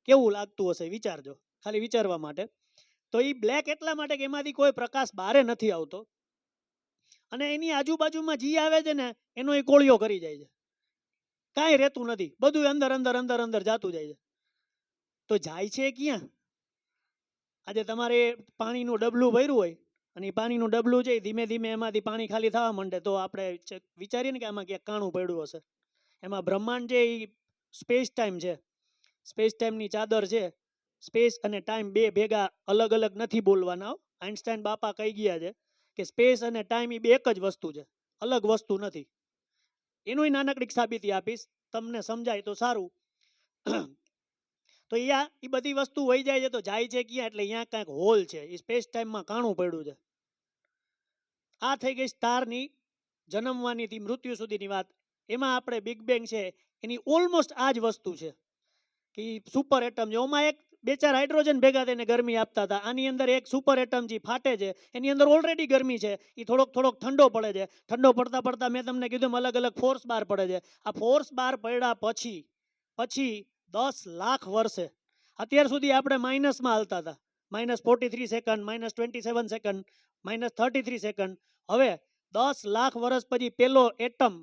કેવું લાગતું હશે વિચારજો, ખાલી વિચારવા માટે. તો એ બ્લેક એટલા માટે કે એમાંથી કોઈ પ્રકાશ બહાર નથી આવતો અને એની આજુબાજુમાં જે આવે છે ને એનો એ કોળિયો કરી જાય છે, કાંઈ રહેતું નથી, બધું અંદર અંદર અંદર અંદર જાતું જાય છે. તો જાય છે ક્યાં? આજે તમારે પાણીનું ડબલું ભર્યું હોય અને એ પાણીનું ડબલું છે ધીમે ધીમે એમાંથી પાણી ખાલી થવા માંડે તો આપણે વિચારીએ ને કે આમાં ક્યાંક કાણું પડ્યું હશે. એમાં બ્રહ્માંડ છે એ સ્પેસ ટાઈમ છે, સ્પેસ ટાઈમની ચાદર છે. સ્પેસ અને ટાઈમ બે ભેગા અલગ અલગ નથી બોલવાના. આઇન્સ્ટાઈન બાપા કહી ગયા છે કે સ્પેસ અને ટાઈમ એ બે એક જ વસ્તુ છે, અલગ વસ્તુ નથી. એનું નાનકડી સાબિતી આપીશ, તમને સમજાય તો સારું. તો અહીંયા એ બધી વસ્તુ વહી જાય છે તો જાય છે ક્યાં? એટલે અહીંયા કાંઈક હોલ છે, એ સ્પેસ ટાઈમમાં કાણું પડ્યું છે. આ થઈ ગઈ સ્ટારની જન્મવાનીથી મૃત્યુ સુધીની વાત. એમાં આપણે બિગ બેંગ છે એની ઓલમોસ્ટ આ જ વસ્તુ છે કે સુપર એટમ છે. ઓમાં એક 2-4 હાઇડ્રોજન ભેગા થઈને ગરમી આપતા હતા. આની અંદર એક સુપર એટમ જે ફાટે છે એની અંદર ઓલરેડી ગરમી છે, એ થોડોક થોડોક ઠંડો પડે છે. ઠંડો પડતા પડતા મેં તમને કીધું અલગ અલગ ફોર્સ બહાર પડે છે. આ ફોર્સ બહાર પડ્યા પછી 10 લાખ વર્ષે, અત્યાર સુધી આપણે માઇનસમાં હાલતા હતા, -43 સેકન્ડ, -27 સેકન્ડ, -33 સેકન્ડ. હવે 10 લાખ વર્ષ પછી પેલો એટમ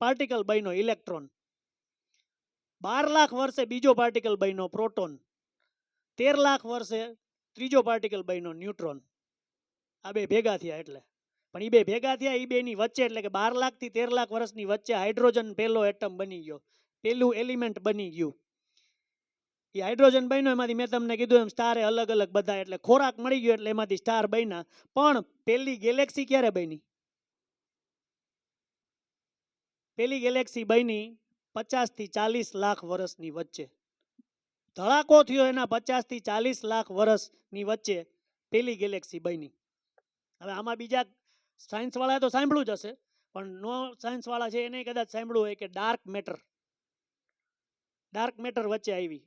પાર્ટિકલ બન્યો ઇલેક્ટ્રોન, 12 લાખ વર્ષે બીજો પાર્ટિકલ બન્યો પ્રોટોન, 13 લાખ વર્ષે ત્રીજો પાર્ટિકલ બન્યો ન્યુટ્રોન. આ બે ભેગા થયા એટલે, પણ એ બે ભેગા થયા એ બેની વચ્ચે એટલે કે 12 લાખ થી 13 લાખ વર્ષની વચ્ચે હાઇડ્રોજન પેલો એટમ બની ગયો, પેલું એલિમેન્ટ બની ગયું. એ હાઇડ્રોજન બન્યો એમાંથી મેં તમને કીધું એમ સ્ટારે અલગ અલગ બધા, એટલે ખોરાક મળી ગયો એટલે એમાંથી સ્ટાર બન્યા. પણ પેલી ગેલેક્સી ક્યારે બની? પેલી ગેલેક્સી બની 50 થી 40 લાખ વર્ષની વચ્ચે. ધડાકો થયો એના 50 થી 40 લાખ વર્ષની વચ્ચે પેલી ગેલેક્સી બની. હવે આમાં બીજા સાયન્સ વાળાએ તો સાંભળ્યું જ હશે, પણ નો સાયન્સ વાળા છે એને કદાચ સાંભળ્યું હોય કે ડાર્ક મેટર વચ્ચે આવી.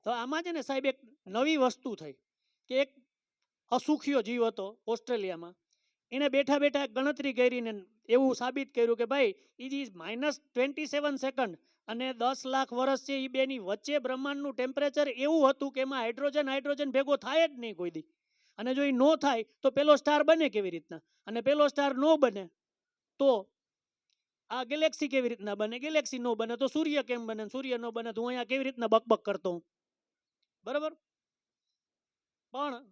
તો આમાં છે ને સાહેબ એક નવી વસ્તુ થઈ કે એક અસુખ્યો જીવ હતો ઓસ્ટ્રેલિયામાં, એને બેઠા બેઠા ગણતરી કરીને એવું સાબિત કર્યું કે ભાઈ ઇટ ઇઝ -27 સેકન્ડ અને 10 લાખ વર્ષ છે એ બેની વચ્ચે બ્રહ્માંડનું ટેમ્પરેચર એવું હતું કે એમાં હાઇડ્રોજન ભેગો થાય જ નહીં કોઈ દી. અને જો એ નો થાય તો પેલો સ્ટાર બને કેવી રીતના? અને પેલો સ્ટાર નો બને તો આ ગેલેક્સી કેવી રીતના બને? ગેલેક્સી નો બને તો સૂર્ય કેમ બને? સૂર્ય નો બને તો હું અહીંયા કેવી રીતના બકબક કરતો હું? બરાબર. પણ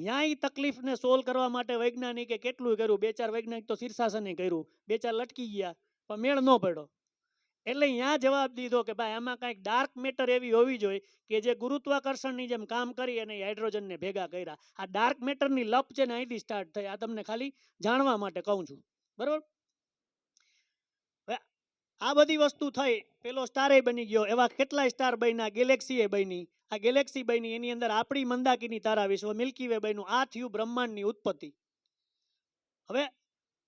ન્યાય તકલીફને સોલ્વ કરવા માટે વૈજ્ઞાનિકે કેટલું કર્યું, 2-4 વૈજ્ઞાનિક તો શીર્ષાસને કર્યું, 2-4 લટકી ગયા પણ મેળ ન પડ્યો. એટલે અહીંયા જવાબ દીધો કે ભાઈ આમાં કંઈક ડાર્ક મેટર એવી હોવી જોઈએ કે જે ગુરુત્વાકર્ષણની જેમ કામ કરી અને હાઇડ્રોજનને ભેગા કર્યા. આ ડાર્ક મેટરની લપ છે ને અહીંથી સ્ટાર્ટ થઈ. આ તમને ખાલી જાણવા માટે કહું છું. બરાબર. આ બધી વસ્તુ થઈ, પેલો સ્ટાર બની ગયો, એવા કેટલાય સ્ટાર બન્યા, ગેલેક્સી બની. આ ગેલેક્સી બની એની અંદર આપણી મંદાકીની તારા વિશ્વ મિલ્કી વે બન્યું. આ થયું બ્રહ્માંડની ઉત્પત્તિ. હવે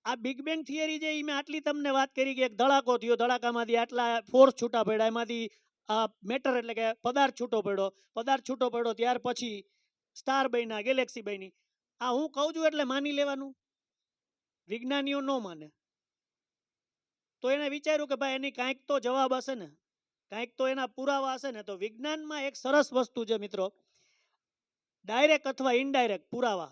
આ બિગ બેંગ થિયરી જે મેં આટલી તમને વાત કરી કે એક ધડાકો થયો, ધડાકામાંથી આટલા ફોર્સ છૂટા પડ્યા, એમાંથી આ મેટર એટલે કે પદાર્થ છૂટો પડ્યો, ત્યાર પછી સ્ટાર બન્યા, ગેલેક્સી બની. આ હું કહું છું એટલે માની લેવાનું? વિજ્ઞાનીઓ ન માને તો એને વિચાર્યું કે ભાઈ એની કાંઈક તો જવાબ હશે ને, કાંઈક તો એના પુરાવા હશે ને. તો વિજ્ઞાનમાં એક સરસ વસ્તુ છે મિત્રો, ડાયરેક્ટ અથવા ઇનડાયરેક્ટ પુરાવા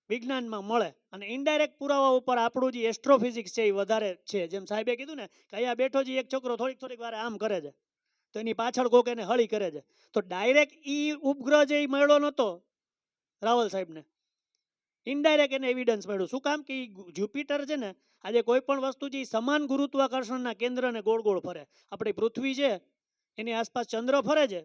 વિજ્ઞાનમાં મળે. અને ઇનડાયરેક્ટ પુરાવા ઉપર આપણું જે એસ્ટ્રોફિઝિક્સ છે એ વધારે છે. જેમ સાહેબે કીધું ને કે અહીંયા બેઠો જે એક છોકરો થોડીક વાર આમ કરે છે તો એની પાછળ કોક એને હળી કરે છે. તો ડાયરેક્ટ ઈ ઉપગ્રહ જે મળ્યો નહોતો રાવલ સાહેબને, ઇનડાયરેક્ટ એને એવિડન્સ મળ્યું. શું કામ? કે જ્યુપિટર છે ને, આજે કોઈ પણ વસ્તુ છે સમાન ગુરુત્વાકર્ષણના કેન્દ્રને ગોળ ગોળ ફરે. આપણી પૃથ્વી છે એની આસપાસ ચંદ્ર ફરે છે,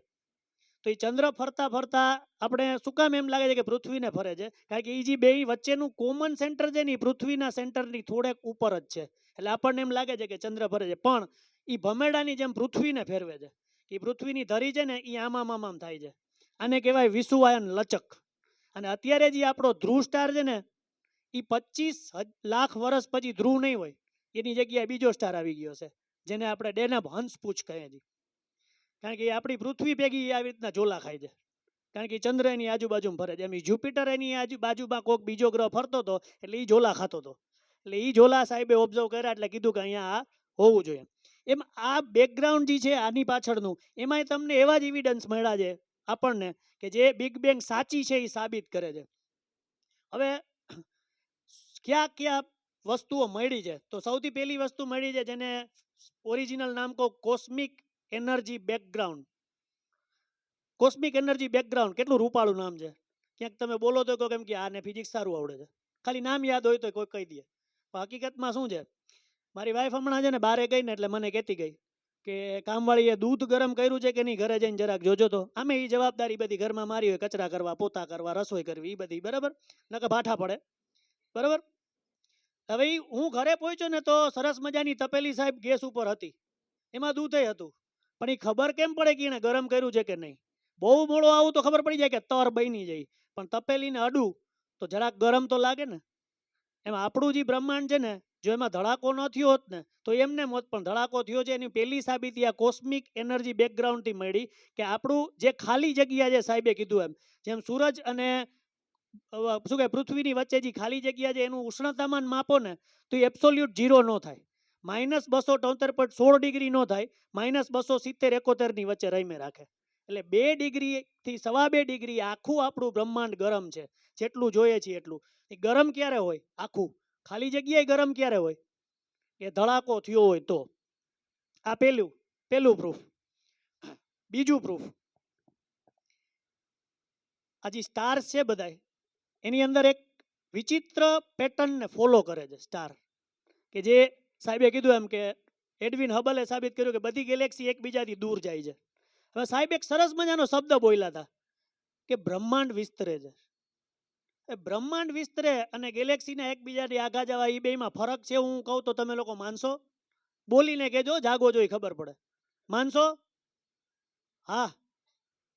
તો એ ચંદ્ર ફરતા ફરતા આપણે શું કામ એમ લાગે છે કે પૃથ્વીને ફરે છે? કારણ કે એ જે બે વચ્ચેનું કોમન સેન્ટર છે ને એ પૃથ્વીના સેન્ટરની થોડેક ઉપર જ છે. એટલે આપણને એમ લાગે છે કે ચંદ્ર ફરે છે, પણ એ ભમેડાની જેમ પૃથ્વીને ફેરવે છે. એ પૃથ્વીની ધરી છે ને એ આમામ થાય છે. આને કહેવાય વિષુવાયન લચક. અને અત્યારે જે આપણો ધ્રુવ સ્ટાર છે ને એ 25 લાખ વર્ષ પછી ધ્રુવ નહીં હોય, એની જગ્યાએ બીજો સ્ટાર આવી ગયો છે જેને આપણે ડેનબ હંસપૂછ કહીએ છીએ. કારણ કે આપણી પૃથ્વી ભેગી આવી રીતના ઝોલા ખાય છે. કારણ કે ચંદ્ર એની આજુબાજુ ફરે છે, એમ જ્યુપિટર એની આજુબાજુમાં કોઈક બીજો ગ્રહ ફરતો હતો એટલે એ ઝોલા ખાતો હતો. એટલે એ ઝોલા સાહેબે ઓબ્ઝર્વ કર્યા એટલે કીધું કે અહીંયા આ હોવું જોઈએ. એમ આ બેકગ્રાઉન્ડ જે છે આની પાછળનું, એમાંય તમને એવા જ એવિડન્સ મળ્યા છે આપણને કે જે બિગ બેંગ સાચી છે એ સાબિત કરે છે. હવે ક્યાં વસ્તુઓ મળી છે? તો સૌથી પહેલી વસ્તુ મળી છે જેને ઓરિજિનલ નામ કહું, cosmic energy background. Cosmic energy background કેટલું રૂપાળું નામ છે. ક્યાંક તમે બોલો તો કેમ કે આને ફિઝિક્સ સારું આવડે છે, ખાલી નામ યાદ હોય તો કોઈ કહી દે. પણ હકીકતમાં શું છે, મારી વાઈફ હમણાં છે ને બારે ગઈ ને એટલે મને કહેતી ગઈ કે કામવાળીએ દૂધ ગરમ કર્યું છે કે નહીં, ઘરે જઈને જરાક જોજો તો. આમે એ જવાબદારી બધી ઘરમાં મારી હોય, કચરા કરવા, પોતા કરવા, રસોઈ કરવી, એ બધી. બરાબર. નકર ભાઠા પડે. બરાબર. હવે હું ઘરે પહોંચ્યો ને તો સરસ મજાની તપેલી સાહેબ ગેસ ઉપર હતી, એમાં દૂધ હતું. પણ એ ખબર કેમ પડે કે એને ગરમ કર્યું છે કે નહીં? બહુ મોડો આવું તો ખબર પડી જાય કે તર બની જાય, પણ તપેલીને અડું તો જરાક ગરમ તો લાગે ને. એમાં આપણું જે બ્રહ્માંડ છે ને, જો એમાં ધડાકો ન થયો હોત ને તો એમને મોત, પણ ધડાકો થયો છે. એની પહેલી સાબિતી આ કોસ્મિક એનર્જી બેકગ્રાઉન્ડથી મળી કે આપણું જે ખાલી જગ્યા છે, સાહેબે કીધું એમ, જેમ સૂરજ અને શું કે પૃથ્વીની વચ્ચે જે ખાલી જગ્યા છે એનું ઉષ્ણતામાન માપો ને તો એ એબ્સોલ્યુટ 0 ન થાય, -273.16 ડિગ્રી ન થાય, -270-71 ની વચ્ચે રહીને રાખે. એટલે 2 ડિગ્રી થી 2.25 ડિગ્રી આખું આપણું બ્રહ્માંડ ગરમ છે. જેટલું જોઈએ છે એટલું. એ ગરમ ક્યારે હોય? આખું ખાલી જગ્યાએ ગરમ ક્યારે હોય? એ ધડાકો થયો હોય તો. આ પહેલું પ્રૂફ. બીજું પ્રૂફ, આ જે સ્ટાર્સ છે બધા, એની અંદર એક વિચિત્ર પેટર્નને ફોલો કરે છે સ્ટાર, કે જે સાહેબે કીધું એમ કે એડવિન હબલે સાબિત કર્યું કે બધી ગેલેક્સી એકબીજાથી દૂર જાય છે. હવે સાહેબ એક સરસ મજાનો શબ્દ બોલ્યા હતા કે બ્રહ્માંડ વિસ્તરે છે. એ બ્રહ્માંડ વિસ્તરે અને ગેલેક્સીના એકબીજાથી આગા જવા એ બેમાં ફરક છે હું કહું તો તમે લોકો માનશો? બોલીને કહેજો, જાગો જોઈ ખબર પડે. માનશો? હા.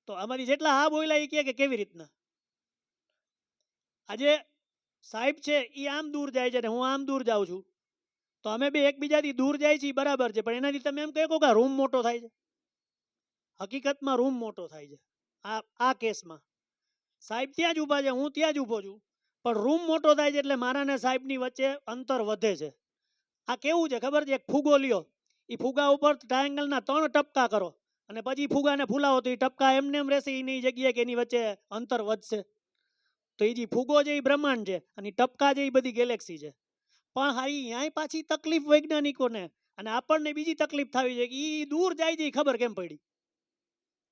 તો આમાંથી જેટલા હા બોલ્યા એ કહે કે કેવી રીતના. આજે સાહેબ છે એ આમ દૂર જાય છે ને હું આમ દૂર જાઉં છું, તો અમે બે એકબીજાથી દૂર જાય છીએ બરાબર છે, પણ એનાથી તમે એમ કહો કે રૂમ મોટો થાય છે. હકીકતમાં રૂમ મોટો થાય છે. આ કેસમાં સાહેબ ત્યાં જ ઊભા છે, હું ત્યાં જ ઊભો છું, પણ રૂમ મોટો થાય છે એટલે મારા ને સાહેબની વચ્ચે અંતર વધે છે. આ કેવું છે ખબર છે? એક ફુગો લ્યો, એ ફુગા ઉપર ટ્રાયેંગલના 3 ટપકા કરો અને પછી ફુગાને ફૂલાવો તો એ ટપકા એમને એમ રહેશે એની જગ્યાએ કે એની વચ્ચે અંતર વધશે. તો એ જે ફુગો છે એ બ્રહ્માંડ છે અને ટપકા છે એ બધી ગેલેક્સી છે. પણ હારી ન્યાય પાછી તકલીફ વૈજ્ઞાનિકોને અને આપણને બીજી તકલીફ થવી છે કે એ દૂર જાય છે એ ખબર કેમ પડી?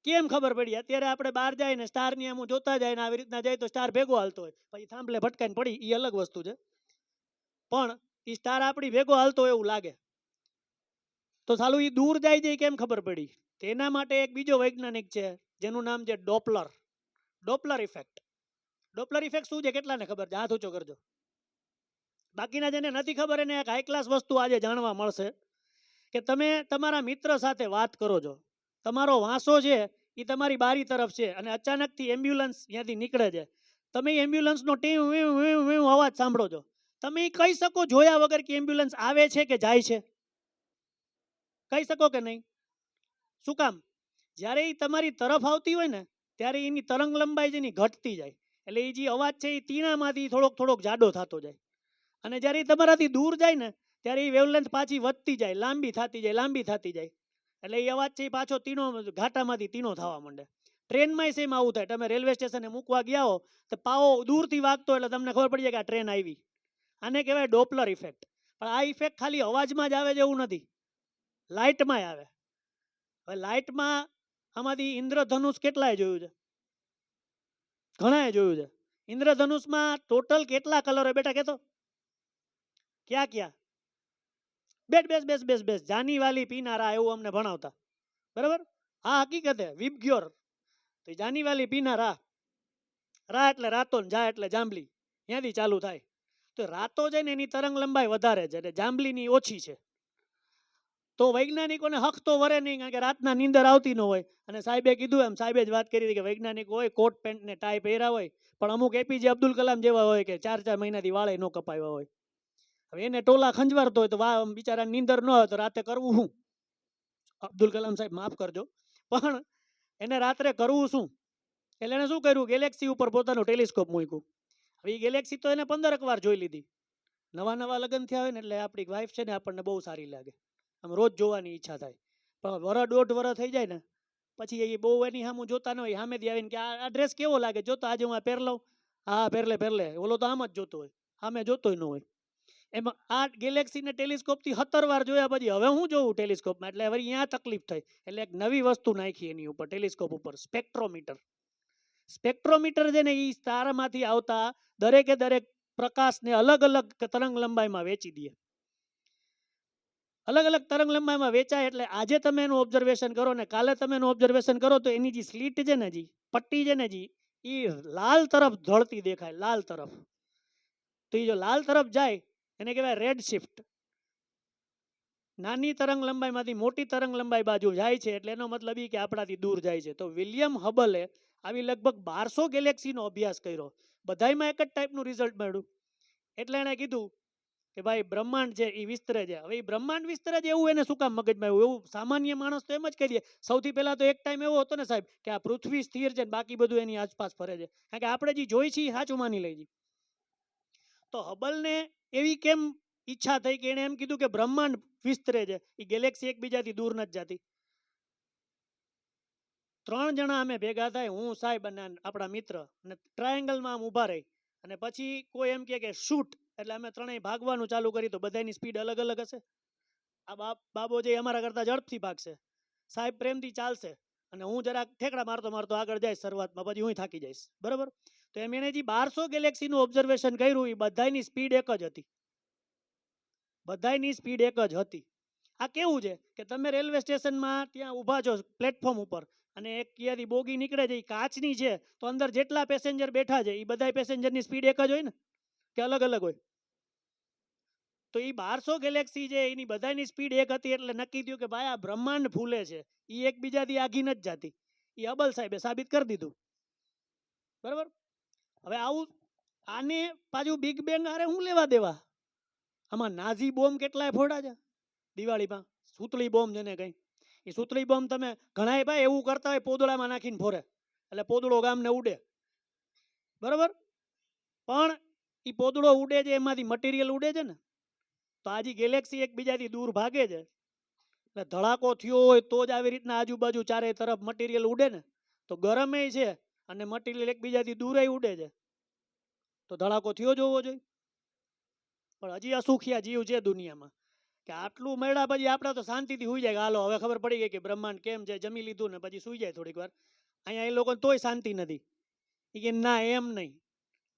કેમ ખબર પડી? અત્યારે આપણે બહાર જાય ને સ્ટારની આમ જોતા જાય ને આવી રીતના જાય તો સ્ટાર ભેગો હાલતો હોય, પછી થાંભલે ભટકાઈને પડી એ અલગ વસ્તુ છે, પણ એ સ્ટાર આપણી ભેગો હાલતો એવું લાગે. તો સાલું એ દૂર જાય છે કેમ ખબર પડી? તેના માટે એક બીજો વૈજ્ઞાનિક છે જેનું નામ છે Doppler. Doppler effect. Doppler effect શું છે કેટલાને ખબર છે? હાથ ઊંચો કરજો. બાકીના જેને નથી ખબર એને એક હાઈ ક્લાસ વસ્તુ આજે જાણવા મળશે કે તમે તમારા મિત્ર સાથે વાત કરો છો, તમારો વાંસો છે એ તમારી બારી તરફ છે અને અચાનકથી એમ્બ્યુલન્સ ત્યાંથી નીકળે છે, તમે એમ્બ્યુલન્સનો ટીવ વીવ વીવ વીવ અવાજ સાંભળો છો, તમે એ કહી શકો જોયા વગર કે એમ્બ્યુલન્સ આવે છે કે જાય છે? કહી શકો કે નહીં? શું કામ? જ્યારે એ તમારી તરફ આવતી હોય ને ત્યારે એની તરંગ લંબાઈ છે ને ઘટતી જાય, એટલે એ જે અવાજ છે એ તીણામાંથી થોડોક થોડોક જાડો થતો જાય, અને જ્યારે એ તમારાથી દૂર જાય ને ત્યારે એ વેવલેન્થ પાછી વધતી જાય, લાંબી થતી જાય, લાંબી થતી જાય, એટલે એ અવાજ છે એ પાછો તીણો ઘાટામાંથી તીણો થવા માંડે. ટ્રેનમાં સેમ આવું થાય. તમે રેલવે સ્ટેશને મૂકવા ગયા હો તો પાવો દૂરથી વાગતો એટલે તમને ખબર પડી જાય કે આ ટ્રેન આવી. આને કહેવાય ડોપલર ઇફેક્ટ. પણ આ ઇફેક્ટ ખાલી અવાજમાં જ આવે છે એવું નથી, લાઇટમાં આવે. હવે લાઇટમાં આમાંથી ઇન્દ્રધનુષ કેટલાય જોયું છે? ઘણાએ જોયું છે. ઇન્દ્રધનુષમાં ટોટલ કેટલા કલર હોય બેટા કહેતો? ક્યાં ક્યાં? બેસ બેસ બેસ બેસ બેસ જાની વાલી પીનારા એવું અમને ભણાવતા, બરાબર? હા હકીકતે વિબગ્યોર. તો જાની વાલી પીનારા, રા એટલે રાતો ને જા એટલે જાંબલી, ત્યાંથી ચાલુ થાય. તો રાતો છે ને એની તરંગ લંબાઈ વધારે છે અને જાંબલીની ઓછી છે. તો વૈજ્ઞાનિકોને હક તો વરે નહીં, કારણ કે રાતના નીંદર આવતી ન હોય. અને સાહેબે કીધું એમ, સાહેબે જ વાત કરી હતી કે વૈજ્ઞાનિક હોય કોટ પેન્ટ ને ટાઈ પહેર્યા હોય, પણ અમુક એપીજે અબ્દુલ કલામ જેવા હોય કે 4 મહિનાથી વાળે ન કપાવ્યા હોય. હવે એને ટોલા ખંજવારતો હોય તો બિચારા નીંદર ન હોય તો રાતે કરવું શું? અબ્દુલ કલામ સાહેબ માફ કરજો, પણ એને રાત્રે કરવું શું? એટલે એને શું કર્યું? ગેલેક્સી ઉપર પોતાનું ટેલિસ્કોપ મૂક્યું. હવે એ ગેલેક્સી તો એને 15 વાર જોઈ લીધી. નવા નવા લગ્ન થયા હોય ને એટલે આપણી વાઈફ છે ને આપણને બહુ સારી લાગે, આમ રોજ જોવાની ઈચ્છા થાય. પણ વરસ દોઢ વરસ થઈ જાય ને પછી એ બહુ એની સામું જોતા ન હોય, સામેથી આવીને કે આ ડ્રેસ કેવો લાગે જોતો, આજે હું આ પહેર લઉં. હા પહેરલે પહેરલે. ઓલો તો આમ જ જોતો હોય, સામે જોતોય ન હોય. એમાં આ ગેલેક્સીને ટેલિસ્કોપથી 17 વાર જોયા પછી હવે હું જોઉં ટેલિસ્કોપમાં, એટલે હવે અહીંયા તકલીફ થઈ. એટલે એક નવી વસ્તુ નાખી એની ઉપર, ટેલિસ્કોપ ઉપર, સ્પેક્ટ્રોમીટર. સ્પેક્ટ્રોમીટર છે ને એ સ્ટારમાંથી આવતા દરેકે દરેક પ્રકાશને અલગ અલગ તરંગ લંબાઈમાં વેચી દે. અલગ અલગ તરંગ લંબાઈમાં વેચાય એટલે આજે તમે એનું ઓબ્ઝર્વેશન કરો ને કાલે તમે એનું ઓબ્ઝર્વેશન કરો તો એની જે સ્લીટ છે ને જી પટ્ટી છે ને જી એ લાલ તરફ ઢળતી દેખાય, લાલ તરફ. તો એ જો લાલ તરફ જાય એને કહેવાય રેડ શિફ્ટ. નાની તરંગ લંબાઈમાંથી મોટી તરંગ લંબાઈ બાજુ જાય છે એટલે એનો મતલબ એ કે આપણાથી દૂર જાય છે. તો વિલિયમ હબલે આવી લગભગ 1200 ગેલેક્સીનો અભ્યાસ કર્યો, બધાયમાં એક જ ટાઈપનું રિઝલ્ટ મળ્યું. એટલે એણે કીધું કે ભાઈ બ્રહ્માંડ છે એ વિસ્તરે છે. હવે એ બ્રહ્માંડ વિસ્તરે છે એવું એને શું કામ મગજમાં આવ્યું? એવું સામાન્ય માણસ તો એમ જ કહી દે. સૌથી પહેલા તો એક ટાઈમ એવો હતો ને સાહેબ કે આ પૃથ્વી સ્થિર છે બાકી બધું એની આસપાસ ફરે છે, કારણ કે આપણે જે જોઈ છીએ સાચું માની લઈએ. તો હબલને એવી કેમ ઈચ્છા થઈ કે એને એમ કીધું કે બ્રહ્માંડ વિસ્તરે છે, એ ગેલેક્સી એકબીજાથી દૂર નથી જતી. 3 જણા અમે ભેગા થાય, હું સાહેબ અને આપણા મિત્ર, અને ટ્રાયેંગલમાં આમ ઊભા રહી અને પછી કોઈ એમ કે શૂટ, એટલે અમે ત્રણેય ભાગવાનું ચાલુ કરી. તો બધાની સ્પીડ અલગ અલગ હશે. આ બાબો જે અમારા કરતા ઝડપથી ભાગશે, સાહેબ પ્રેમથી ચાલશે અને હું જરાક ઠેકડા મારતો મારતો આગળ જઈશ શરૂઆતમાં, પછી હું થાકી જઈશ, બરાબર? તો એમ એને જે 1200 ગેલેક્સીનું ઓબ્ઝર્વેશન કર્યું એ બધાની સ્પીડ એક જ હતી. બધાની સ્પીડ એક જ હતી. આ કેવું છે કે તમે રેલવે સ્ટેશનમાં ત્યાં ઊભા છો પ્લેટફોર્મ ઉપર, અને એક ક્યાંથી બોગી નીકળે છે એ કાચની છે, તો અંદર જેટલા પેસેન્જર બેઠા છે એ બધા પેસેન્જરની સ્પીડ એક જ હોય ને કે અલગ અલગ હોય? તો એ 1200 ગેલેક્સી છે એની બધાની સ્પીડ એક હતી એટલે નક્કી થયું કે ભાઈ આ બ્રહ્માંડ ફૂલે છે, એ એકબીજાથી આઘી નથી જાતી. એ હબલ સાહેબે સાબિત કરી દીધું. બરાબર. હવે આવું આને પાછું બિગ બેંગ હારે શું લેવા દેવા? આમાં નાઝી બોમ્બ કેટલાય ફોડા છે દિવાળીમાં, સૂતળી બોમ્બ જેને કઈ. એ સૂતળી બોમ્બ તમે ઘણાય ભાઈ એવું કરતા હોય પોદળામાં નાખીને ફોરે એટલે પોદળો ગામને ઉડે. બરાબર. પણ એ પોદળો ઉડે છે એમાંથી મટીરિયલ ઉડે છે ને, તો આજે ગેલેક્સી એકબીજાથી દૂર ભાગે છે એટલે ધડાકો થયો હોય તો જ આવી રીતના આજુબાજુ ચારે તરફ મટીરિયલ ઉડે ને, તો ગરમે છે અને મટીરિયલ એકબીજાથી દૂર ઉડે છે તો ધડાકો થયો જ હોવો જોઈએ. પણ હજી અસુખિયા જીવ છે દુનિયામાં કે આટલું મળ્યા પછી આપણે તો શાંતિથી સુઈ જાય કે હાલો હવે ખબર પડી ગઈ કે બ્રહ્માંડ કેમ છે, જમી લીધું ને પછી સુઈ જાય થોડીક વાર. અહીંયા એ લોકો તોય શાંતિ નથી. એ કે ના એમ નહીં,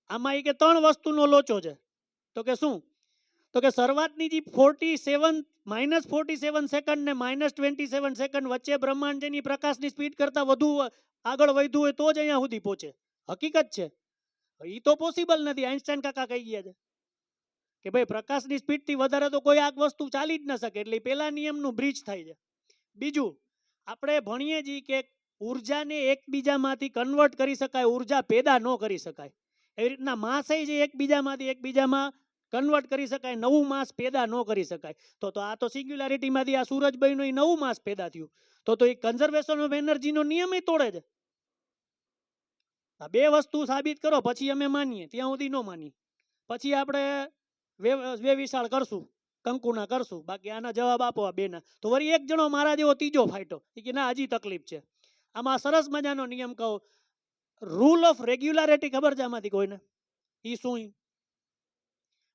આમાં એ કે 3 વસ્તુનો લોચો છે. તો કે શું? તો કે શરૂઆતની જે 47 સેકન્ડ ને -27 સેકન્ડ વચ્ચે બ્રહ્માંડ જેની પ્રકાશની સ્પીડ કરતા વધુ આગળ વધ્યું હોય તો જ અહીંયા સુધી પહોંચે. હકીકત છે. એ તો પોસિબલ નથી. આઈન્સ્ટાઈન કાકા કહી ગયા છે કે ભાઈ પ્રકાશની સ્પીડથી વધારે તો કોઈ આ વસ્તુ ચાલી જ ન શકે, એટલે પેલા નિયમનું બ્રીચ થાય છે. બીજું, આપણે ભણીએ છીએ કે ઉર્જાને એકબીજામાંથી કન્વર્ટ કરી શકાય, ઉર્જા પેદા ન કરી શકાય. એવી રીતના માસ છે એકબીજામાંથી એકબીજામાં કન્વર્ટ કરી શકાય, નવું માસ પેદા ન કરી શકાય. તો આ તો સિંગ્યુલારિટીમાંથી આ સૂરજ બન્યું એ નવું માસ પેદા થયું. તો એ કન્ઝર્વેશન ઓફ એનર્જીનો નિયમ તોડે છે. આ 2 વસ્તુ સાબિત કરો પછી અમે માનીએ, ત્યાં સુધી ન માનીએ. પછી આપણે વેવિશાળ કરશું, કંકુના કરશું, બાકી આના જવાબ આપો આ બેના. તો વળી એક જણો મારા જેવો ત્રીજો ફાઈટો કે ના હજી તકલીફ છે. આમાં સરસ મજાનો નિયમ કહો, રૂલ ઓફ રેગ્યુલારિટી ખબર છે આમાંથી કોઈને? ઈ શું?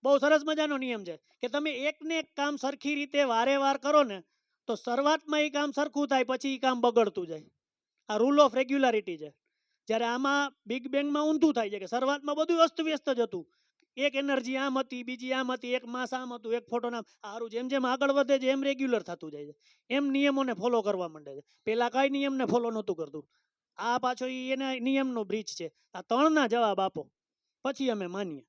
બહુ સરસ મજાનો નિયમ છે કે તમે એકને એક કામ સરખી રીતે વારે વાર કરો ને તો શરૂઆતમાં એ કામ સરખું થાય, પછી એ કામ બગડતું જાય. આ રૂલ ઓફ રેગ્યુલારિટી છે. જ્યારે આમાં બિગ બેંગમાં ઊંધું થાય છે કે શરૂઆતમાં બધું અસ્તવ્યસ્ત જ હતું. એક એનર્જી આમ હતી, બીજી આમ હતી, એક માસ આમ હતું, એક ફોટોન આમ. સારું, જેમ જેમ આગળ વધે છે એમ રેગ્યુલર થતું જાય છે, એમ નિયમોને ફોલો કરવા માંડે છે. પેલા કઈ નિયમને ફોલો નહોતું કરતું. આ પાછો એના નિયમનો બ્રીચ છે. આ 3ના જવાબ આપો પછી અમે માનીએ.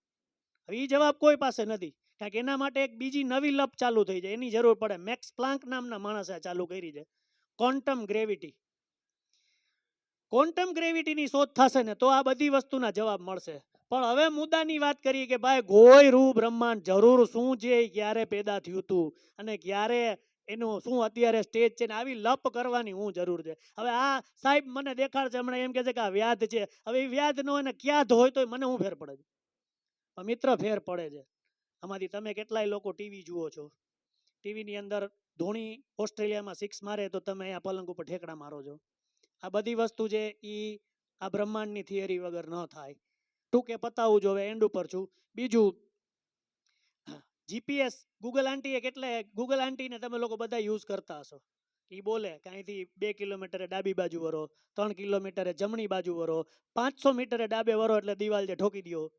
હવે એ જવાબ કોઈ પાસે નથી, કારણ કે એના માટે એક બીજી નવી લપ ચાલુ થઈ જાય, એની જરૂર પડે. મેક્સ પ્લાન્ક નામના માણસે ચાલુ કરી છે, ક્વોન્ટમ ગ્રેવિટી. ક્વોન્ટમ ગ્રેવિટીની શોધ થશે ને તો આ બધી વસ્તુના જવાબ મળશે. પણ હવે મુદ્દાની વાત કરીએ કે ભાઈ ગોયરું બ્રહ્માંડ જરૂર શું છે, ક્યારે પેદા થયું હતું અને ક્યારે એનું શું અત્યારે સ્ટેજ છે, ને આવી લપ કરવાની શું જરૂર છે? હવે આ સાહેબ મને દેખાડશે હમણાં, એમ કે છે કે આ વ્યાધ છે. હવે એ વ્યાધ નો એને ક્યાં હોય તો મને શું ફેર પડે છે? મિત્ર, ફેર પડે છે. આમાંથી તમે કેટલાય લોકો ટીવી જુઓ છો, ટીવીની અંદર ધોની ઓસ્ટ્રેલિયામાં 6 મારે તો તમે અહીંયા પલંગ ઉપર ઠેકડા મારો છો. આ બધી વસ્તુ છે એ આ બ્રહ્માંડની થિયરી વગર ન થાય. ટૂંકે પતાવું જોવે, એન્ડ ઉપર છું. બીજું, જીપીએસ ગૂગલ આંટીએ ગૂગલ આંટીને તમે લોકો બધા યુઝ કરતા હશો. એ બોલે કે અહીંથી 2 કિલોમીટરે ડાબી બાજુ વરો, 3 કિલોમીટરે જમણી બાજુ વરો, 500 મીટરે ડાબે વરો એટલે દિવાલ જે ઠોકી દો.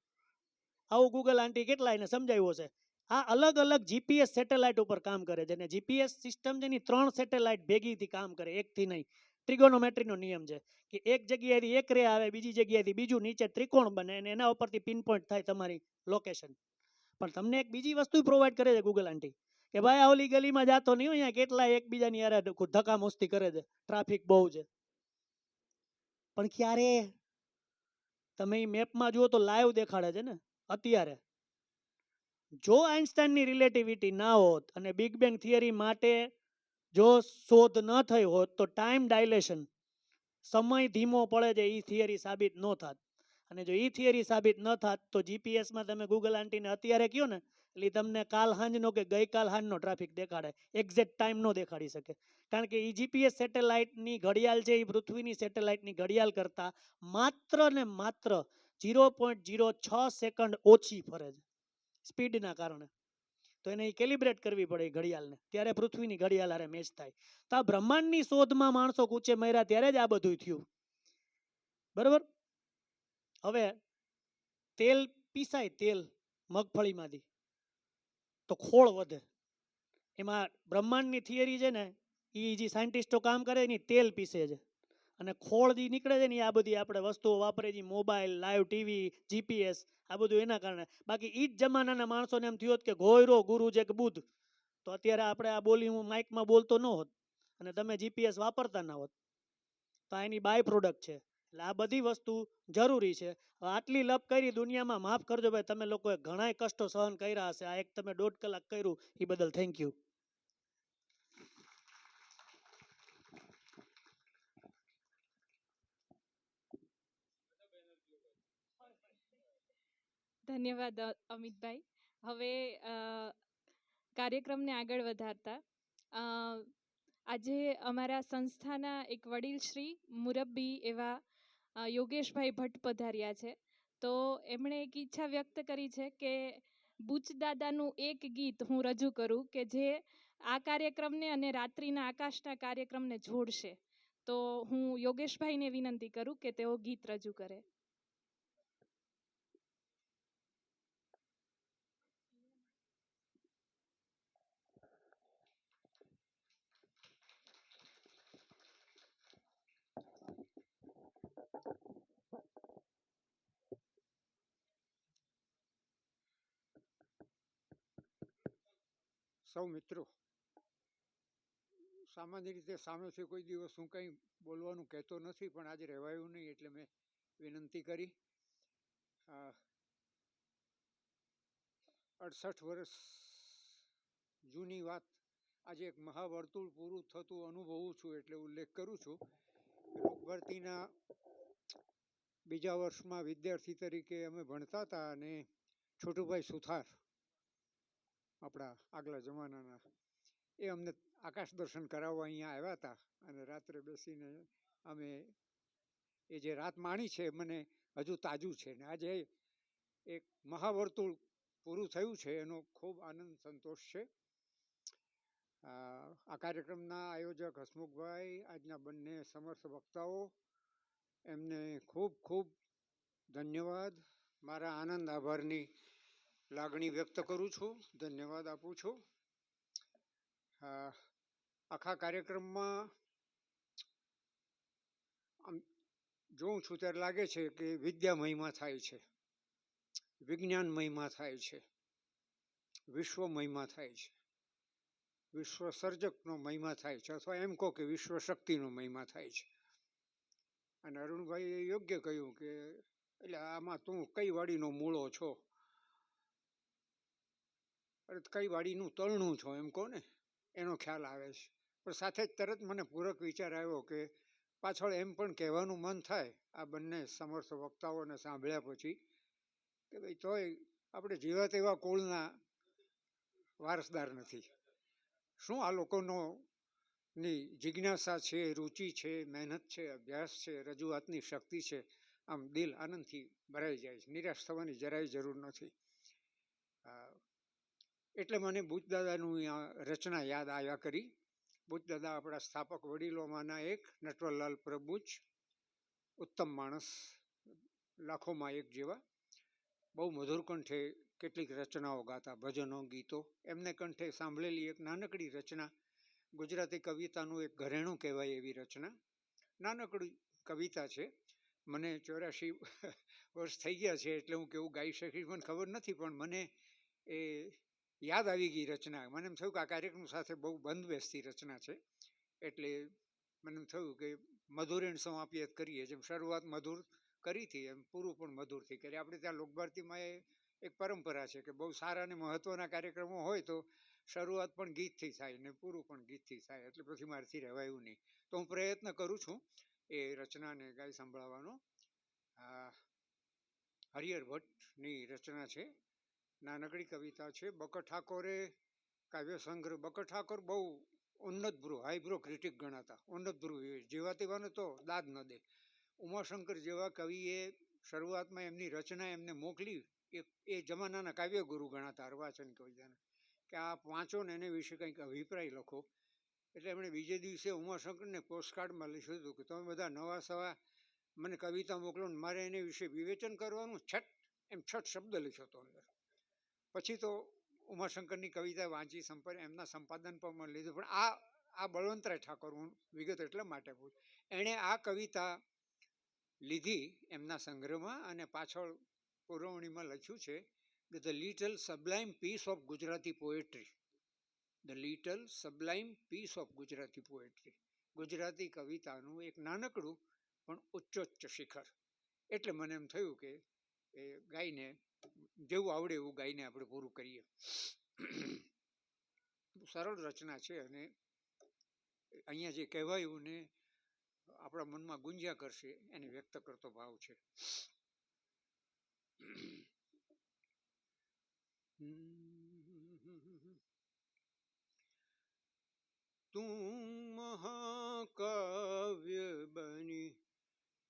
આવું ગૂગલ આંટી કેટલા એને સમજાવ્યું હશે. આ અલગ અલગ જીપીએસ સેટેલાઇટ ઉપર કામ કરે છે, અને જીપીએસ સિસ્ટમ જેની 3 સેટેલાઇટ ભેગીથી કામ કરે, એકથી નહીં. ટ્રિગોનોમેટ્રીનો નિયમ છે કે એક જગ્યાએથી એક રે આવે, બીજી જગ્યાએથી બીજું, નીચે ત્રિકોણ બને અને એના ઉપરથી પિન પોઈન્ટ થાય તમારી લોકેશન. પણ તમને એક બીજી વસ્તુ પ્રોવાઈડ કરે છે ગૂગલ આંટી કે ભાઈ આ ઓલી ગલીમાં જાતો નહીં, અહીંયા કેટલા એકબીજાની યાર ધક્કા મસ્તી કરે છે, ટ્રાફિક બહુ છે. પણ ક્યારે તમે એ મેપમાં જુઓ તો લાઈવ દેખાડે છે ને. અત્યારે જો આઈન્સ્ટાઈનની રિલેટિવિટી ના હોત અને બિગ બેંગ થિયરી માટે જો શોધ ન થઈ હોત તો ટાઈમ ડાયલેશન, સમય ધીમો પડે છે, એ થિયરી સાબિત ન થાત. અને જો એ થિયરી સાબિત ન થાત તો જીપીએસમાં તમે ગૂગલ આંટીને અત્યારે કહો ને એટલે તમને કાલ સાંજનો કે ગઈકાલ સાંજનો ટ્રાફિક દેખાડે, એક્ઝેક્ટ ટાઈમ ન દેખાડી શકે. કારણ કે એ જીપીએસ સેટેલાઇટની ઘડિયાળ છે એ પૃથ્વીની સેટેલાઇટની ઘડિયાળ કરતાં માત્ર ને માત્ર 0.06 સેકન્ડ ઓછી ફરે છે સ્પીડના કારણે. તો એને કેલિબ્રેટ કરવી પડે ઘડિયાળને, ત્યારે પૃથ્વીની ઘડિયાળ હારે મેચ થાય. તો આ બ્રહ્માંડની શોધમાં માણસો કૂચે મર્યા ત્યારે જ આ બધું થયું. બરાબર. હવે તેલ પીસાય, તેલ મગફળીમાંથી, તો ખોળ વધે. એમાં બ્રહ્માંડની થિયરી છે ને, એ જે સાયન્ટિસ્ટો કામ કરે એની તેલ પીસે છે અને ખોળ જે નીકળે છે ને એ આ બધી આપણે વસ્તુઓ વાપરીએ છીએ, મોબાઈલ, લાઈવ ટીવી, જીપીએસ, આ બધું એના કારણે. બાકી એ જ જમાનાના માણસોને એમ થયું હોત કે ગોયરો ગુરુ છે કે બુધ, તો અત્યારે આપણે આ બોલી હું માઇકમાં બોલતો ન હોત અને તમે જીપીએસ વાપરતા ના હોત. તો આ એની બાય પ્રોડક્ટ છે. એટલે આ બધી વસ્તુ જરૂરી છે. આટલી લપ કરી દુનિયામાં, માફ કરજો ભાઈ, તમે લોકોએ ઘણાય કષ્ટો સહન કર્યા હશે. આ એક તમે 1.5 કલાક કર્યું એ બદલ થેન્ક યુ. ધન્યવાદ અમિતભાઈ. હવે કાર્યક્રમને આગળ વધારતા આજે અમારા સંસ્થાના એક વડીલ શ્રી મુરબ્બી એવા યોગેશભાઈ ભટ્ટ પધાર્યા છે. તો એમણે એક ઈચ્છા વ્યક્ત કરી છે કે બુચ દાદાનું એક ગીત હું રજૂ કરું કે જે આ કાર્યક્રમને અને રાત્રિના આકાશના કાર્યક્રમને જોડશે. તો હું યોગેશભાઈને વિનંતી કરું કે તેઓ ગીત રજૂ કરે. સૌ મિત્રો, સામાન્ય રીતે સામેથી કોઈ દિવસ હું કંઈ બોલવાનું કહેતો નથી, પણ આજે રહેવાયું નહીં એટલે મેં વિનંતી કરી. 68 વર્ષ જૂની વાત આજે એક મહાવર્તુળ પૂરું થતું અનુભવું છું એટલે ઉલ્લેખ કરું છું. લોકભરતીના બીજા વર્ષમાં વિદ્યાર્થી તરીકે અમે ભણતા હતા અને છોટુભાઈ સુથાર, આપણા આગલા જમાનાના, એ અમને આકાશ દર્શન કરાવવા અહીંયા આવ્યા હતા અને રાત્રે બેસીને અમે એ જે રાત માણી છે મને હજુ તાજું છે. ને આજે એક મહાવર્તુળ પૂરું થયું છે એનો ખૂબ આનંદ સંતોષ છે. આ કાર્યક્રમના આયોજક હસમુખભાઈ, આજના બંને સમર્થ વક્તાઓ, એમને ખૂબ ખૂબ ધન્યવાદ. મારા આનંદ આભારની લાગણી વ્યક્ત કરું છું, ધન્યવાદ આપું છું. આખા કાર્યક્રમમાં આમ જોઉં છું ત્યારે લાગે છે કે વિદ્યા મહિમા થાય છે, વિજ્ઞાન મહિમા થાય છે, વિશ્વ મહિમા થાય છે, વિશ્વ સર્જકનો મહિમા થાય છે, અથવા એમ કહો કે વિશ્વ શક્તિનો મહિમા થાય છે. અને અરુણભાઈએ યોગ્ય કહ્યું કે એટલે આમાં તું કઈ વાડીનો મૂળો છો, અરે કઈ વાડીનું તળનું છો એમ કહો ને, એનો ખ્યાલ આવે છે. પણ સાથે જ તરત મને પૂરક વિચાર આવ્યો કે પાછળ એમ પણ કહેવાનું મન થાય આ બંને સમર્થ વક્તાઓને સાંભળ્યા પછી કે ભાઈ તોય આપણે જેવા તેવા કુળના વારસદાર નથી. શું આ લોકોનો ની જિજ્ઞાસા છે, રુચિ છે, મહેનત છે, અભ્યાસ છે, રજૂઆતની શક્તિ છે, આમ દિલ આનંદથી ભરાઈ જાય છે. નિરાશ થવાની જરાય જરૂર નથી. એટલે મને બુચદાદાનું રચના યાદ આવ્યા કરી. બુચદાદા આપણા સ્થાપક વડીલોમાંના એક, નટવરલાલ પ્રભુચ, ઉત્તમ માણસ, લાખોમાં એક જેવા. બહુ મધુર કંઠે કેટલીક રચનાઓ ગાતા, ભજનો, ગીતો. એમને કંઠે સાંભળેલી એક નાનકડી રચના, ગુજરાતી કવિતાનું એક ઘરેણું કહેવાય એવી રચના, નાનકડી કવિતા છે. મને 84 વર્ષ થઈ ગયા છે એટલે હું કેવું ગાઈ શકીશ મને ખબર નથી, પણ મને એ યાદ આવી ગઈ રચના. મને એમ થયું કે આ કાર્યક્રમ સાથે બહુ બંધ બેસતી રચના છે, એટલે મને એમ થયું કે મધુરેણ સમાપ્યત કરીએ. જેમ શરૂઆત મધુર કરી હતી એમ પૂરું પણ મધુરથી કરીએ. આપણે ત્યાં લોકભારતીમાં એક પરંપરા છે કે બહુ સારા અને મહત્ત્વના કાર્યક્રમો હોય તો શરૂઆત પણ ગીતથી થાય ને પૂરું પણ ગીતથી થાય, એટલે પછી મારથી રહેવાયું નહીં. તો હું પ્રયત્ન કરું છું એ રચનાને ગાઈ સંભળાવવાનો. હરિહર ભટ્ટની રચના છે, નાનકડી કવિતા છે. બકર ઠાકોરે કાવ્ય સંગ્રહ, બકર ઠાકોર બહુ ઉન્નત ભ્રુ, હાઈબ્રો ક્રિટિક ગણાતા, ઉન્નત ભ્રુ જેવા તેવાને તો દાદ ન દે. ઉમાશંકર જેવા કવિએ શરૂઆતમાં એમની રચના એમને મોકલી, એ જમાનાના કાવ્ય ગુરુ ગણાતા અર્વાચીન કવિતાના, કે આ વાંચો ને એને વિશે કંઈક અભિપ્રાય લખો. એટલે એમણે બીજે દિવસે ઉમાશંકરને પોસ્ટકાર્ડમાં લખ્યું હતું કે તમે બધા નવા સવા મને કવિતા મોકલો ને મારે એને વિશે વિવેચન કરવાનું, છઠ એમ છઠ શબ્દ લખ્યો હતો અંદર. પછી તો ઉમાશંકરની કવિતા વાંચી, એમના સંપાદન પણ મને લીધું. પણ આ બળવંતરાય ઠાકોર, હું વિગત એટલા માટે પૂછું, એણે આ કવિતા લીધી એમના સંગ્રહમાં અને પાછળ પુરવણીમાં લખ્યું છે કે the little sublime piece of Gujarati poetry, the little sublime piece of Gujarati poetry, Gujarati કવિતાનું એક નાનકડું પણ ઉચ્ચોચ્ચ શિખર. એટલે મને એમ થયું કે એ ગાઈને જેવું આવડે એવું ગાઈને આપણે પૂરું કરીએ. સરળ રચના છે અને અહીંયા જે કહેવાયું ને આપણા મનમાં ગુંજ્યા કરશે એને વ્યક્ત કરતો ભાવ છે. તું મહાકાવ્ય બની,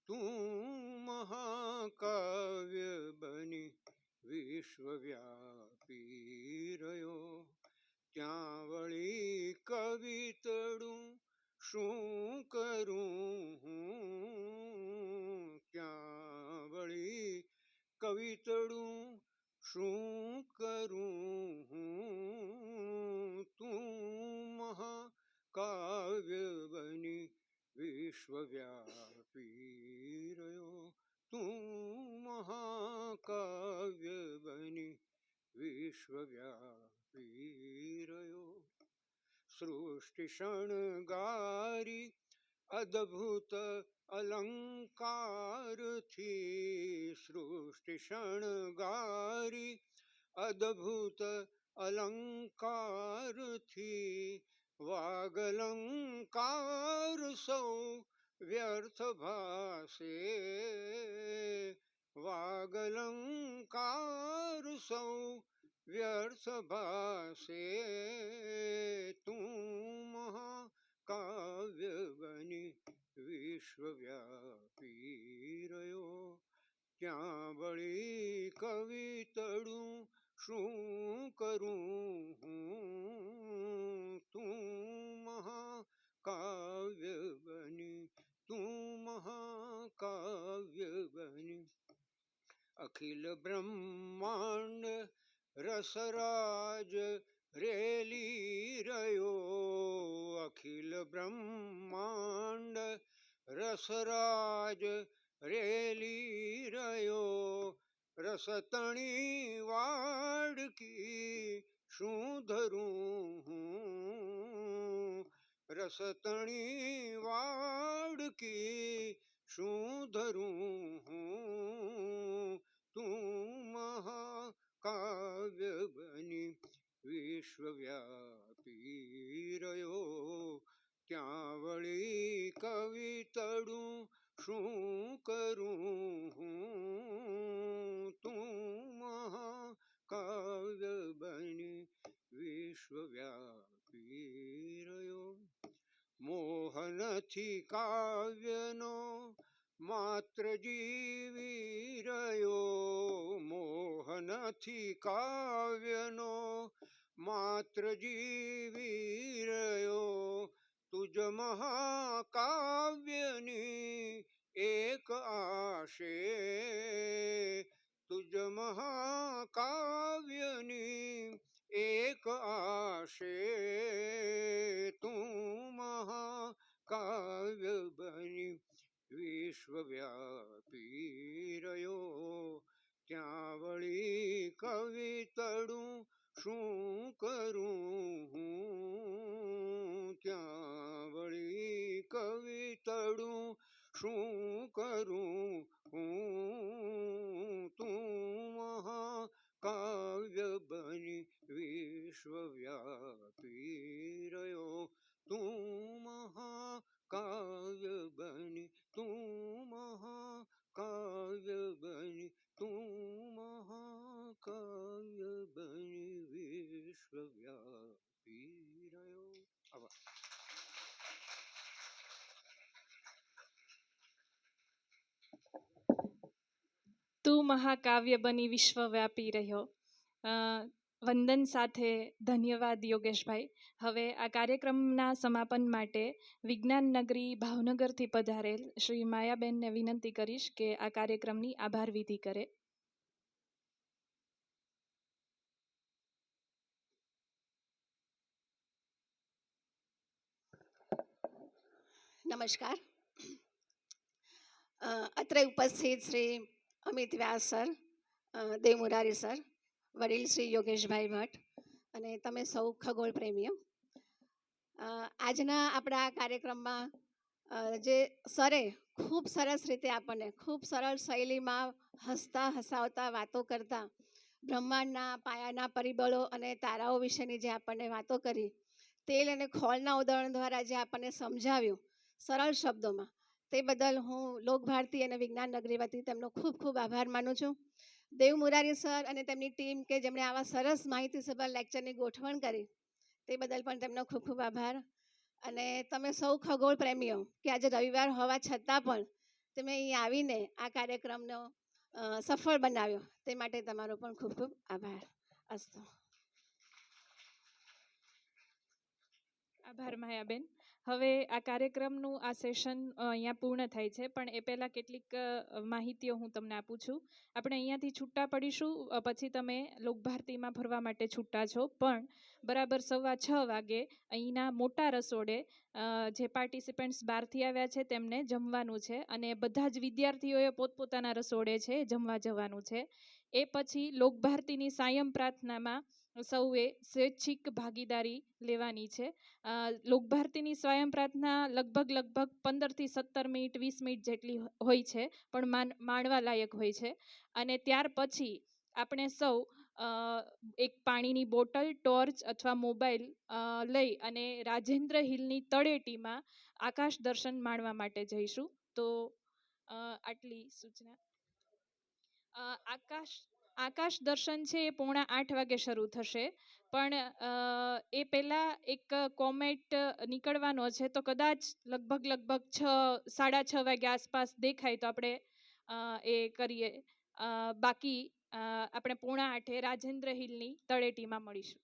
તું મહાકાવ્ય બની વિશ્વવ્યાપી રહ્યો, ત્યાં વળી કવિતડું શું કરું હું, ત્યાં વળી કવિતડું શું કરું હું, તું મહાકાવ્ય બની વિશ્વવ્યાપી રહ્યો, તું મહાકાવ્ય બની વિશ્વવ્યાપી રહ્યો. સૃષ્ટિ શણગારી અદ્ભુત અલંકારથી, સૃષ્ટિ શણગારી અદ્ભુત અલંકારથી, વાગલંકાર સૌ વ્યર્થ ભાસે, વાગલંકાર સૌ વ્યર્થ ભાસે, તું મહાકાવ્ય બની વિશ્વવ્યાપી રહ્યો, ત્યાં વળી કવિતડું શું કરું હું, તું મહાકાવ્ય બની, તું મહાકાવ્ય બની. અખિલ બ્રહ્માંડ રસરાજ રેલી રહ્યો, અખિલ બ્રહ્માંડ રસરાજ રેલી રહ્યો, રસતણી વાડકી શું ધરું હું, રસતણી વાડકી શું ધરું હું, તું મહાકાવ્ય બની વિશ્વવ્યાપી રહ્યો, ત્યાં વળી કવિતડું શું કરું હું, તું મહાકાવ્ય બની વિશ્વવ્યાપી રહ્યો. મોહનથી કાવ્યનો માત્ર જીવી રહ્યો, મોહનથી કાવ્યનો માત્ર જીવી રહ્યો, તુજ મહાકાવ્યની એક આશે, તુજ મહાકાવ્યની એક આશે, તું મહાકાવ્ય બની વિશ્વવ્યાપી રહ્યો, ત્યાં વળી કવિતડું શું કરું હું, ત્યાં વળી કવિતડું શું કરું હું, તું મહાકાવ્ય બની વિશ્વવ્યાપી રહ્યો, તું મહાકાવ્ય બની, તું મહાકાવ્ય બની, તું મહાકાવ્ય બની વિશ્વવ્યાપી રહ્યો. આભાર. તું મહાકાવ્ય બની વિશ્વવ્યાપી રહ્યો. વંદન સાથે ધન્યવાદ યોગેશભાઈ. હવે આ કાર્યક્રમના સમાપન માટે વિજ્ઞાન નગરી ભાવનગરથી પધારેલ શ્રી માયાબેનને વિનંતી કરીશ કે આ કાર્યક્રમની આભાર વિધિ કરે. નમસ્કાર. અત્રે ઉપસ્થિત શ્રી અમિત વ્યાસ સર, દેવ મુરારી સર, વડીલ શ્રી યોગેશભાઈ ભટ્ટ અને તમે સૌ ખગોળ પ્રેમીઓ, આજના આપણા આ કાર્યક્રમમાં જે સરે ખૂબ સરસ રીતે આપણને ખૂબ સરળ શૈલીમાં હસતા હસાવતા વાતો કરતા બ્રહ્માંડના પાયાના પરિબળો અને તારાઓ વિશેની જે આપણને વાતો કરી, તેલ અને ખોળના ઉદાહરણ દ્વારા જે આપણને સમજાવ્યું સરળ શબ્દોમાં, તે બદલ હું લોકભારતી અને વિજ્ઞાન નગરી વતી તેમનો ખૂબ ખૂબ આભાર માનું છું. દેવ મુરારી સર અને તેમની ટીમ કે જેમણે આવા સરસ માહિતીસભર લેક્ચરની ગોઠવણ કરી, તે બદલ પણ તેમનો ખૂબ ખૂબ આભાર. અને તમે સૌ ખગોળ પ્રેમીઓ કે આજે રવિવાર હોવા છતાં પણ તમે અહીં આવીને આ કાર્યક્રમનો સફળ બનાવ્યો, તે માટે તમારો પણ ખૂબ ખૂબ આભાર. અસ્તુ. આભાર માયાબેન. હવે આ કાર્યક્રમનું આ સેશન અહીંયા પૂર્ણ થાય છે, પણ એ પહેલાં કેટલીક માહિતીઓ હું તમને આપું છું. આપણે અહીંયાથી છૂટા પડીશું, પછી તમે લોકભારતીમાં ભરવા માટે છૂટા છો, પણ બરાબર 6:15 વાગે અહીંના મોટા રસોડે જે પાર્ટિસિપન્ટ્સ બહારથી આવ્યા છે તેમને જમવાનું છે, અને બધા જ વિદ્યાર્થીઓએ પોતપોતાના રસોડે છે જમવા જવાનું છે. એ પછી લોકભારતીની સાયં પ્રાર્થનામાં સૌએ સ્વૈચ્છિક ભાગીદારી લેવાની છે. લોકભારતીની સ્વયં પ્રાર્થના લગભગ 15 થી 17 મિનિટ 20 મિનિટ જેટલી હોય છે, પણ માણવા લાયક હોય છે. અને ત્યાર પછી આપણે સૌ એક પાણીની બોટલ, ટોર્ચ અથવા મોબાઈલ લઈ અને રાજેન્દ્ર હિલની તળેટીમાં આકાશ દર્શન માણવા માટે જઈશું. તો આટલી સૂચના. આકાશ દર્શન છે એ 7:45 વાગે શરૂ થશે, પણ એ પહેલાં એક કોમેટ નીકળવાનો છે, તો કદાચ લગભગ 6:30 વાગ્યા આસપાસ દેખાય તો આપણે એ કરીએ. બાકી આપણે 7:45 રાજેન્દ્ર હિલની તળેટીમાં મળીશું.